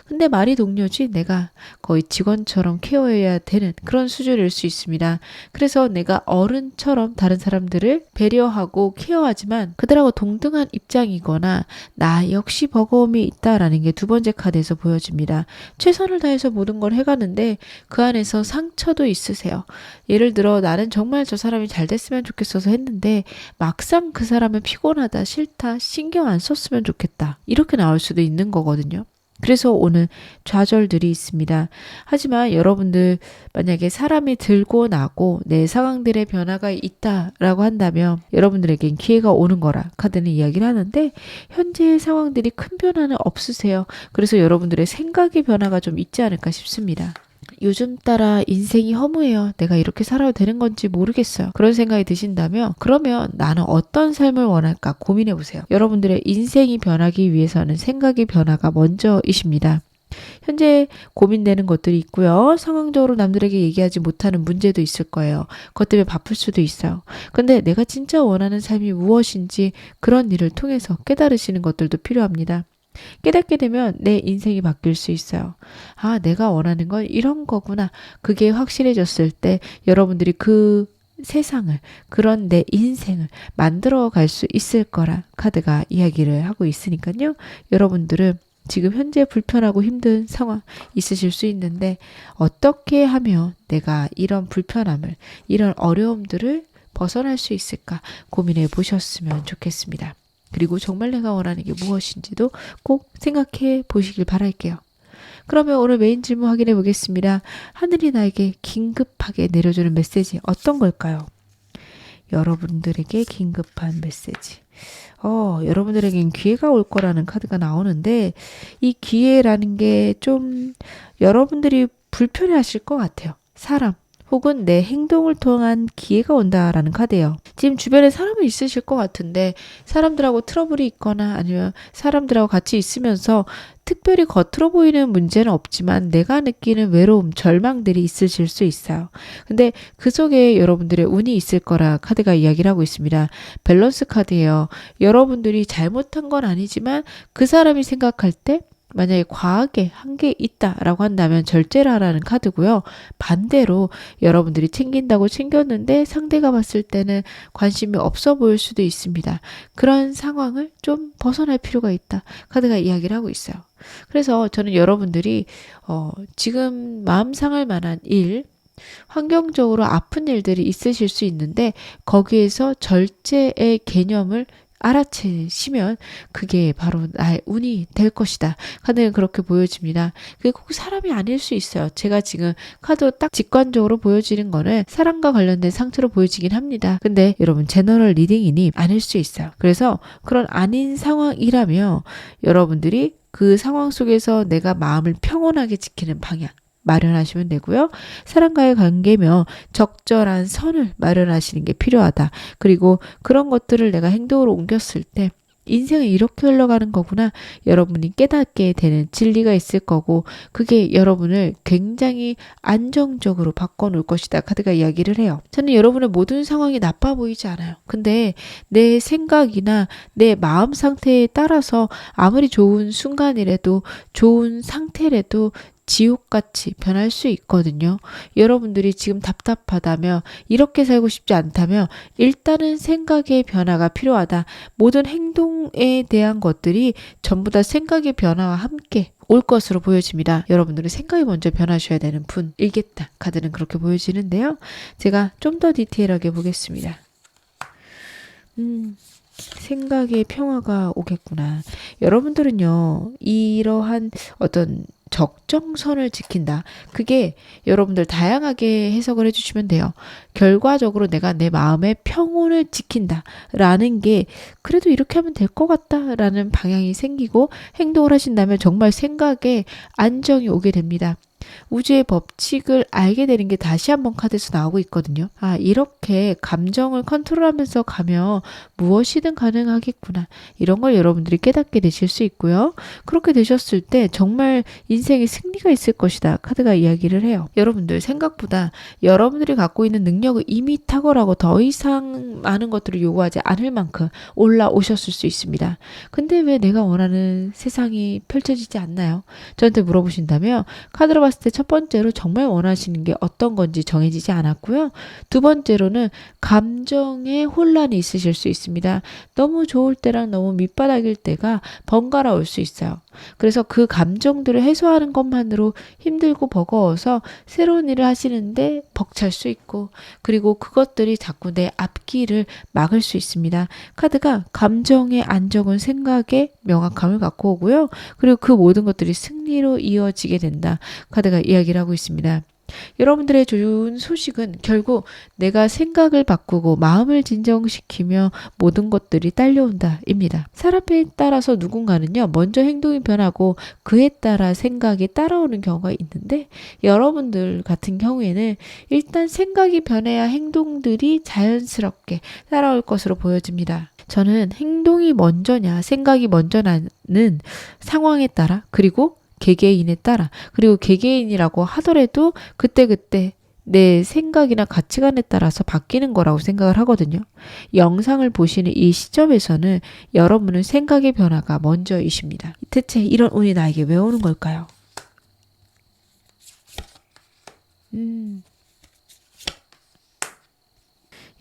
근데 말이 동료지 내가 거의 직원처럼 케어해야 되는 그런 수준일 수 있습니다. 그래서 내가 어른처럼 다른 사람들을 배려하고 케어하지만 그들하고 동등한 입장이거나 나 역시 버거움이 있다라는 게 두 번째 카드에서 보여집니다. 최선을 다해서 모든 걸 해가는데 그 안에서 상처도 있으세요. 예를 들어 나는 정말 저 사람이 잘 됐으면 좋겠어서 했는데 막상 그 사람은 피곤하다, 싫다, 신경 안 썼으면 좋겠다 이렇게 나올 수도 있는 거거든요. 그래서 오늘 좌절들이 있습니다. 하지만 여러분들 만약에 사람이 들고 나고 내 상황들의 변화가 있다라고 한다면 여러분들에겐 기회가 오는 거라 카드는 이야기를 하는데, 현재의 상황들이 큰 변화는 없으세요. 그래서 여러분들의 생각의 변화가 좀 있지 않을까 싶습니다. 요즘 따라 인생이 허무해요. 내가 이렇게 살아도 되는 건지 모르겠어요. 그런 생각이 드신다면 그러면 나는 어떤 삶을 원할까 고민해 보세요. 여러분들의 인생이 변하기 위해서는 생각의 변화가 먼저이십니다. 현재 고민되는 것들이 있고요. 상황적으로 남들에게 얘기하지 못하는 문제도 있을 거예요. 그것 때문에 바쁠 수도 있어요. 근데 내가 진짜 원하는 삶이 무엇인지 그런 일을 통해서 깨달으시는 것들도 필요합니다. 깨닫게 되면 내 인생이 바뀔 수 있어요. 아, 내가 원하는 건 이런 거구나. 그게 확실해졌을 때 여러분들이 그 세상을, 그런 내 인생을 만들어 갈 수 있을 거라 카드가 이야기를 하고 있으니까요. 여러분들은 지금 현재 불편하고 힘든 상황 있으실 수 있는데 어떻게 하면 내가 이런 불편함을, 이런 어려움들을 벗어날 수 있을까 고민해 보셨으면 좋겠습니다. 그리고 정말 내가 원하는 게 무엇인지도 꼭 생각해 보시길 바랄게요. 그러면 오늘 메인 질문 확인해 보겠습니다. 하늘이 나에게 긴급하게 내려주는 메시지 어떤 걸까요? 여러분들에게 긴급한 메시지. 여러분들에겐 기회가 올 거라는 카드가 나오는데 이 기회라는 게 좀 여러분들이 불편해 하실 것 같아요. 사람 혹은 내 행동을 통한 기회가 온다라는 카드예요. 지금 주변에 사람은 있으실 것 같은데 사람들하고 트러블이 있거나 아니면 사람들하고 같이 있으면서 특별히 겉으로 보이는 문제는 없지만 내가 느끼는 외로움, 절망들이 있으실 수 있어요. 근데 그 속에 여러분들의 운이 있을 거라 카드가 이야기를 하고 있습니다. 밸런스 카드예요. 여러분들이 잘못한 건 아니지만 그 사람이 생각할 때 만약에 과하게 한 게 있다라고 한다면 절제를 하라는 카드고요. 반대로 여러분들이 챙긴다고 챙겼는데 상대가 봤을 때는 관심이 없어 보일 수도 있습니다. 그런 상황을 좀 벗어날 필요가 있다. 카드가 이야기를 하고 있어요. 그래서 저는 여러분들이 지금 마음 상할 만한 일, 환경적으로 아픈 일들이 있으실 수 있는데 거기에서 절제의 개념을 알아채시면 그게 바로 나의 운이 될 것이다. 카드는 그렇게 보여집니다. 그게 꼭 사람이 아닐 수 있어요. 제가 지금 카드로 딱 직관적으로 보여지는 거는 사람과 관련된 상태로 보여지긴 합니다. 근데 여러분 제너럴 리딩이니 아닐 수 있어요. 그래서 그런 아닌 상황이라면 여러분들이 그 상황 속에서 내가 마음을 평온하게 지키는 방향 마련하시면 되고요. 사람과의 관계며 적절한 선을 마련하시는 게 필요하다. 그리고 그런 것들을 내가 행동으로 옮겼을 때 인생은 이렇게 흘러가는 거구나. 여러분이 깨닫게 되는 진리가 있을 거고 그게 여러분을 굉장히 안정적으로 바꿔놓을 것이다. 카드가 이야기를 해요. 저는 여러분의 모든 상황이 나빠 보이지 않아요. 근데 내 생각이나 내 마음 상태에 따라서 아무리 좋은 순간이라도 좋은 상태라도 지옥같이 변할 수 있거든요. 여러분들이 지금 답답하다며 이렇게 살고 싶지 않다며 일단은 생각의 변화가 필요하다. 모든 행동에 대한 것들이 전부 다 생각의 변화와 함께 올 것으로 보여집니다. 여러분들은 생각이 먼저 변하셔야 되는 분이겠다. 카드는 그렇게 보여지는데요. 제가 좀 더 디테일하게 보겠습니다. 생각의 평화가 오겠구나. 여러분들은요, 이러한 어떤 적정선을 지킨다. 그게 여러분들 다양하게 해석을 해주시면 돼요. 결과적으로 내가 내 마음의 평온을 지킨다. 라는 게 그래도 이렇게 하면 될 것 같다. 라는 방향이 생기고 행동을 하신다면 정말 생각에 안정이 오게 됩니다. 우주의 법칙을 알게 되는 게 다시 한번 카드에서 나오고 있거든요. 아, 이렇게 감정을 컨트롤하면서 가면 무엇이든 가능하겠구나. 이런 걸 여러분들이 깨닫게 되실 수 있고요. 그렇게 되셨을 때 정말 인생에 승리가 있을 것이다. 카드가 이야기를 해요. 여러분들 생각보다 여러분들이 갖고 있는 능력을 이미 탁월하고 더 이상 많은 것들을 요구하지 않을 만큼 올라오셨을 수 있습니다. 근데 왜 내가 원하는 세상이 펼쳐지지 않나요? 저한테 물어보신다면 카드로 봤을 때 첫 번째로 정말 원하시는 게 어떤 건지 정해지지 않았고요. 두 번째로는 감정의 혼란이 있으실 수 있습니다. 너무 좋을 때랑 너무 밑바닥일 때가 번갈아 올 수 있어요. 그래서 그 감정들을 해소하는 것만으로 힘들고 버거워서 새로운 일을 하시는데 벅찰 수 있고 그리고 그것들이 자꾸 내 앞길을 막을 수 있습니다. 카드가 감정의 안정은 생각의 명확함을 갖고 오고요. 그리고 그 모든 것들이 승리로 이어지게 된다. 카드가 이야기를 하고 있습니다. 여러분들의 좋은 소식은 결국 내가 생각을 바꾸고 마음을 진정시키며 모든 것들이 딸려온다 입니다. 사람에 따라서 누군가는요 먼저 행동이 변하고 그에 따라 생각이 따라오는 경우가 있는데 여러분들 같은 경우에는 일단 생각이 변해야 행동들이 자연스럽게 따라올 것으로 보여집니다. 저는 행동이 먼저냐 생각이 먼저냐는 상황에 따라 그리고 개개인에 따라 그리고 개개인이라고 하더라도 그때그때 내 생각이나 가치관에 따라서 바뀌는 거라고 생각을 하거든요. 영상을 보시는 이 시점에서는 여러분은 생각의 변화가 먼저이십니다. 대체 이런 운이 나에게 왜 오는 걸까요?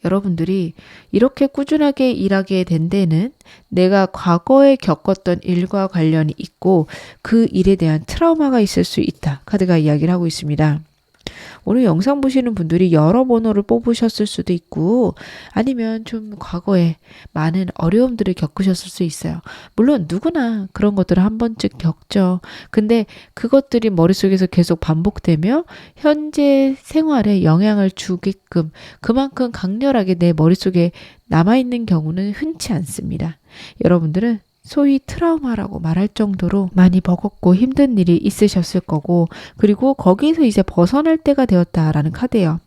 여러분들이 이렇게 꾸준하게 일하게 된 데는 내가 과거에 겪었던 일과 관련이 있고 그 일에 대한 트라우마가 있을 수 있다. 카드가 이야기를 하고 있습니다. 오늘 영상 보시는 분들이 여러 번호를 뽑으셨을 수도 있고 아니면 좀 과거에 많은 어려움들을 겪으셨을 수 있어요. 물론 누구나 그런 것들을 한 번쯤 겪죠. 근데 그것들이 머릿속에서 계속 반복되며 현재 생활에 영향을 주게끔 그만큼 강렬하게 내 머릿속에 남아있는 경우는 흔치 않습니다. 여러분들은 소위 트라우마라고 말할 정도로 많이 버겁고 힘든 일이 있으셨을 거고 그리고 거기서 이제 벗어날 때가 되었다라는 카드예요.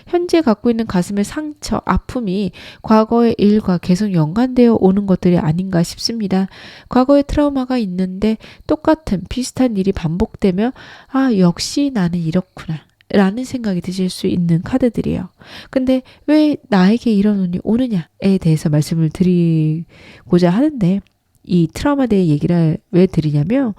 현재 갖고 있는 가슴의 상처, 아픔이 과거의 일과 계속 연관되어 오는 것들이 아닌가 싶습니다. 과거의 트라우마가 있는데 똑같은 비슷한 일이 반복되며 아 역시 나는 이렇구나 라는 생각이 드실 수 있는 카드들이에요. 근데 왜 나에게 이런 운이 오느냐에 대해서 말씀을 드리고자 하는데 이 트라우마에 대해 얘기를 왜 드리냐면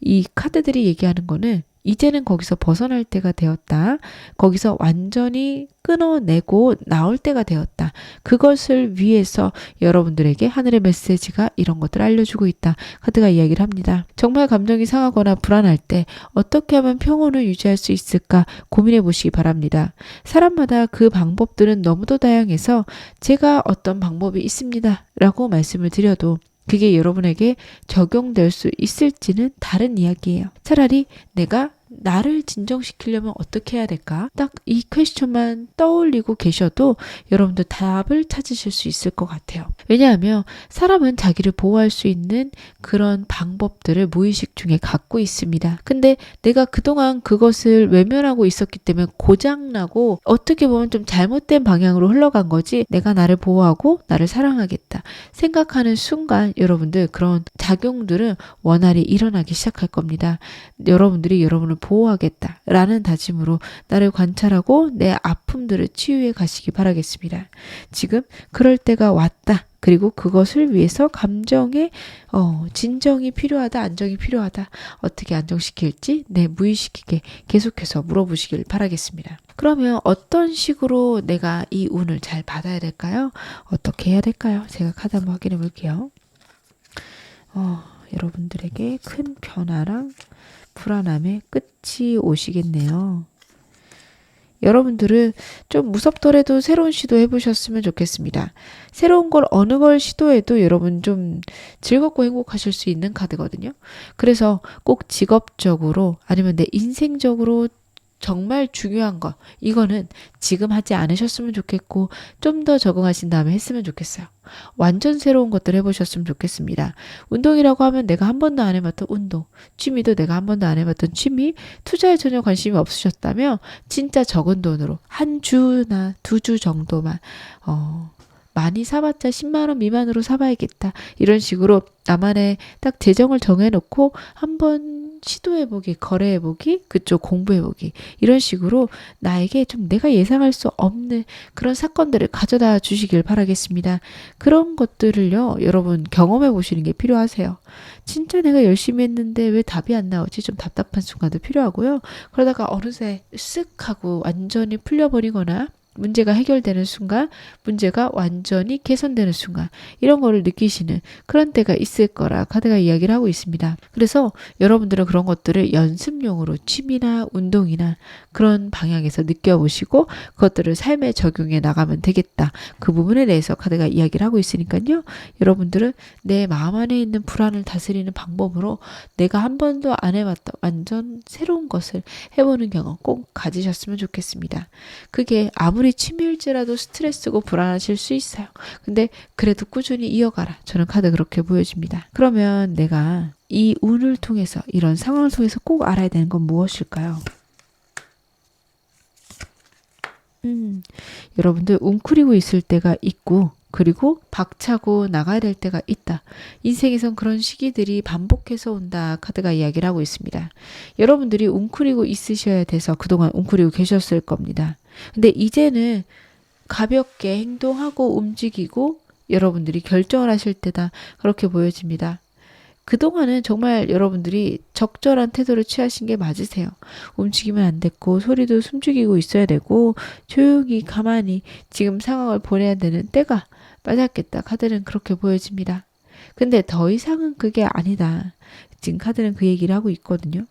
이 카드들이 얘기하는 거는 이제는 거기서 벗어날 때가 되었다. 거기서 완전히 끊어내고 나올 때가 되었다. 그것을 위해서 여러분들에게 하늘의 메시지가 이런 것들을 알려주고 있다. 카드가 이야기를 합니다. 정말 감정이 상하거나 불안할 때 어떻게 하면 평온을 유지할 수 있을까 고민해 보시기 바랍니다. 사람마다 그 방법들은 너무도 다양해서 제가 어떤 방법이 있습니다. 라고 말씀을 드려도 그게 여러분에게 적용될 수 있을지는 다른 이야기예요. 차라리 내가 나를 진정시키려면 어떻게 해야 될까? 딱 이 퀘스천만 떠올리고 계셔도 여러분들 답을 찾으실 수 있을 것 같아요. 왜냐하면 사람은 자기를 보호할 수 있는 그런 방법들을 무의식 중에 갖고 있습니다. 근데 내가 그동안 그것을 외면하고 있었기 때문에 고장나고 어떻게 보면 좀 잘못된 방향으로 흘러간 거지, 내가 나를 보호하고 나를 사랑하겠다 생각하는 순간 여러분들 그런 작용들은 원활히 일어나기 시작할 겁니다. 여러분들이 여러분을 보호하겠다라는 다짐으로 나를 관찰하고 내 아픔들을 치유해 가시기 바라겠습니다. 지금 그럴 때가 왔다. 그리고 그것을 위해서 감정의 진정이 필요하다, 안정이 필요하다. 어떻게 안정시킬지 내 무의식에게 계속해서 물어보시길 바라겠습니다. 그러면 어떤 식으로 내가 이 운을 잘 받아야 될까요? 어떻게 해야 될까요? 제가 카드 한번 확인해 볼게요. 여러분들에게 큰 변화랑 불안함의 끝이 오시겠네요. 여러분들은 좀 무섭더라도 새로운 시도 해보셨으면 좋겠습니다. 새로운 걸 어느 걸 시도해도 여러분 좀 즐겁고 행복하실 수 있는 카드거든요. 그래서 꼭 직업적으로 아니면 내 인생적으로 정말 중요한 거, 이거는 지금 하지 않으셨으면 좋겠고 좀 더 적응하신 다음에 했으면 좋겠어요. 완전 새로운 것들 해보셨으면 좋겠습니다. 운동이라고 하면 내가 한 번도 안 해봤던 운동, 취미도 내가 한 번도 안 해봤던 취미, 투자에 전혀 관심이 없으셨다면 진짜 적은 돈으로 한 주나 2주 정도만 많이 사봤자 10만 원 미만으로 사봐야겠다. 이런 식으로 나만의 딱 재정을 정해놓고 한번 시도해보기, 거래해보기, 그쪽 공부해보기, 이런 식으로 나에게 좀 내가 예상할 수 없는 그런 사건들을 가져다 주시길 바라겠습니다. 그런 것들을요, 여러분 경험해보시는 게 필요하세요. 진짜 내가 열심히 했는데 왜 답이 안 나오지? 좀 답답한 순간도 필요하고요. 그러다가 어느새 쓱 하고 완전히 풀려버리거나 문제가 해결되는 순간, 문제가 완전히 개선되는 순간, 이런 거를 느끼시는 그런 때가 있을 거라 카드가 이야기를 하고 있습니다. 그래서 여러분들은 그런 것들을 연습용으로 취미나 운동이나 그런 방향에서 느껴보시고 그것들을 삶에 적용해 나가면 되겠다. 그 부분에 대해서 카드가 이야기를 하고 있으니까요. 여러분들은 내 마음 안에 있는 불안을 다스리는 방법으로 내가 한 번도 안 해봤던 완전 새로운 것을 해보는 경험 꼭 가지셨으면 좋겠습니다. 그게 아무리 취미일지라도 스트레스고 불안하실 수 있어요. 근데 그래도 꾸준히 이어가라. 저는 카드 그렇게 보여집니다. 그러면 내가 이 운을 통해서, 이런 상황을 통해서 꼭 알아야 되는 건 무엇일까요? 여러분들 웅크리고 있을 때가 있고 그리고 박차고 나가야 될 때가 있다. 인생에선 그런 시기들이 반복해서 온다. 카드가 이야기를 하고 있습니다. 여러분들이 웅크리고 있으셔야 돼서 그동안 웅크리고 계셨을 겁니다. 근데 이제는 가볍게 행동하고 움직이고 여러분들이 결정을 하실 때다. 그렇게 보여집니다. 그동안은 정말 여러분들이 적절한 태도를 취하신 게 맞으세요. 움직이면 안 됐고 소리도 숨죽이고 있어야 되고 조용히 가만히 지금 상황을 보내야 되는 때가 맞았겠다. 카드는 그렇게 보여집니다. 근데 더 이상은 그게 아니다. 지금 카드는 그 얘기를 하고 있거든요.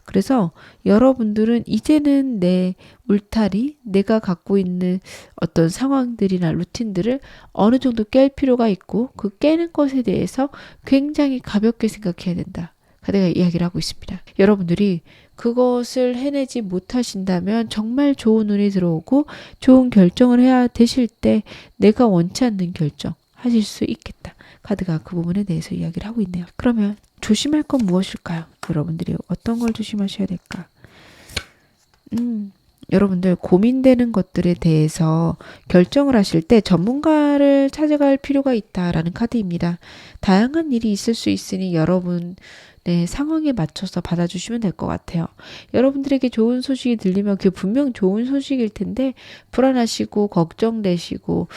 그래서 여러분들은 이제는 내 울타리, 내가 갖고 있는 어떤 상황들이나 루틴들을 어느 정도 깰 필요가 있고 그 깨는 것에 대해서 굉장히 가볍게 생각해야 된다. 카드가 이야기를 하고 있습니다. 여러분들이 그것을 해내지 못하신다면 정말 좋은 운이 들어오고 좋은 결정을 해야 되실 때 내가 원치 않는 결정 하실 수 있겠다. 카드가 그 부분에 대해서 이야기를 하고 있네요. 그러면 조심할 건 무엇일까요? 여러분들이 어떤 걸 조심하셔야 될까? 여러분들 고민되는 것들에 대해서 결정을 하실 때 전문가를 찾아갈 필요가 있다라는 카드입니다. 다양한 일이 있을 수 있으니 여러분 상황에 맞춰서 받아주시면 될 것 같아요. 여러분들에게 좋은 소식이 들리면 그게 분명 좋은 소식일 텐데 불안하시고 걱정되시고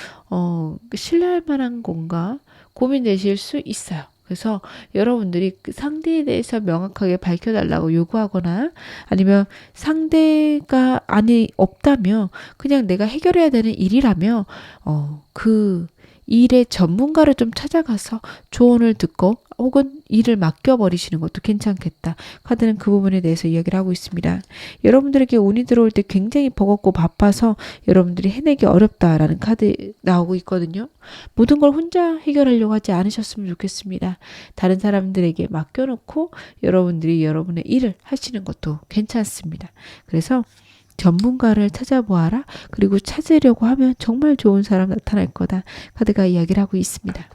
신뢰할 만한 건가 고민되실 수 있어요. 그래서 여러분들이 그 상대에 대해서 명확하게 밝혀달라고 요구하거나 아니면 상대가 없다면 그냥 내가 해결해야 되는 일이라면 그 일의 전문가를 좀 찾아가서 조언을 듣고 혹은 일을 맡겨버리시는 것도 괜찮겠다. 카드는 그 부분에 대해서 이야기를 하고 있습니다. 여러분들에게 운이 들어올 때 굉장히 버겁고 바빠서 여러분들이 해내기 어렵다라는 카드 나오고 있거든요. 모든 걸 혼자 해결하려고 하지 않으셨으면 좋겠습니다. 다른 사람들에게 맡겨놓고 여러분들이 여러분의 일을 하시는 것도 괜찮습니다. 그래서 전문가를 찾아보아라. 그리고 찾으려고 하면 정말 좋은 사람 나타날 거다. 카드가 이야기를 하고 있습니다.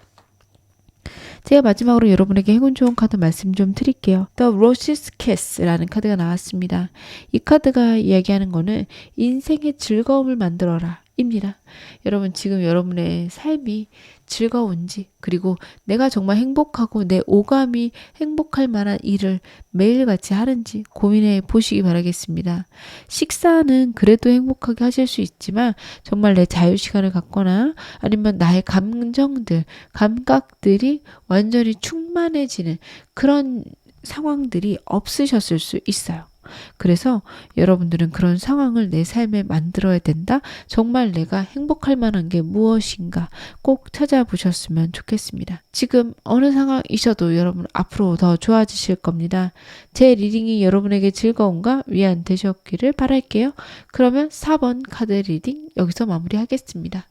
제가 마지막으로 여러분에게 행운 좋은 카드 말씀 좀 드릴게요. The Roses Cast라는 카드가 나왔습니다. 이 카드가 이야기하는 거는 인생의 즐거움을 만들어라 입니다. 여러분 지금 여러분의 삶이 즐거운지 그리고 내가 정말 행복하고 내 오감이 행복할 만한 일을 매일같이 하는지 고민해 보시기 바라겠습니다. 식사는 그래도 행복하게 하실 수 있지만 정말 내 자유시간을 갖거나 아니면 나의 감정들, 감각들이 완전히 충만해지는 그런 상황들이 없으셨을 수 있어요. 그래서 여러분들은 그런 상황을 내 삶에 만들어야 된다. 정말 내가 행복할 만한 게 무엇인가 꼭 찾아보셨으면 좋겠습니다. 지금 어느 상황이셔도 여러분 앞으로 더 좋아지실 겁니다. 제 리딩이 여러분에게 즐거움과 위안 되셨기를 바랄게요. 그러면 4번 카드 리딩 여기서 마무리하겠습니다.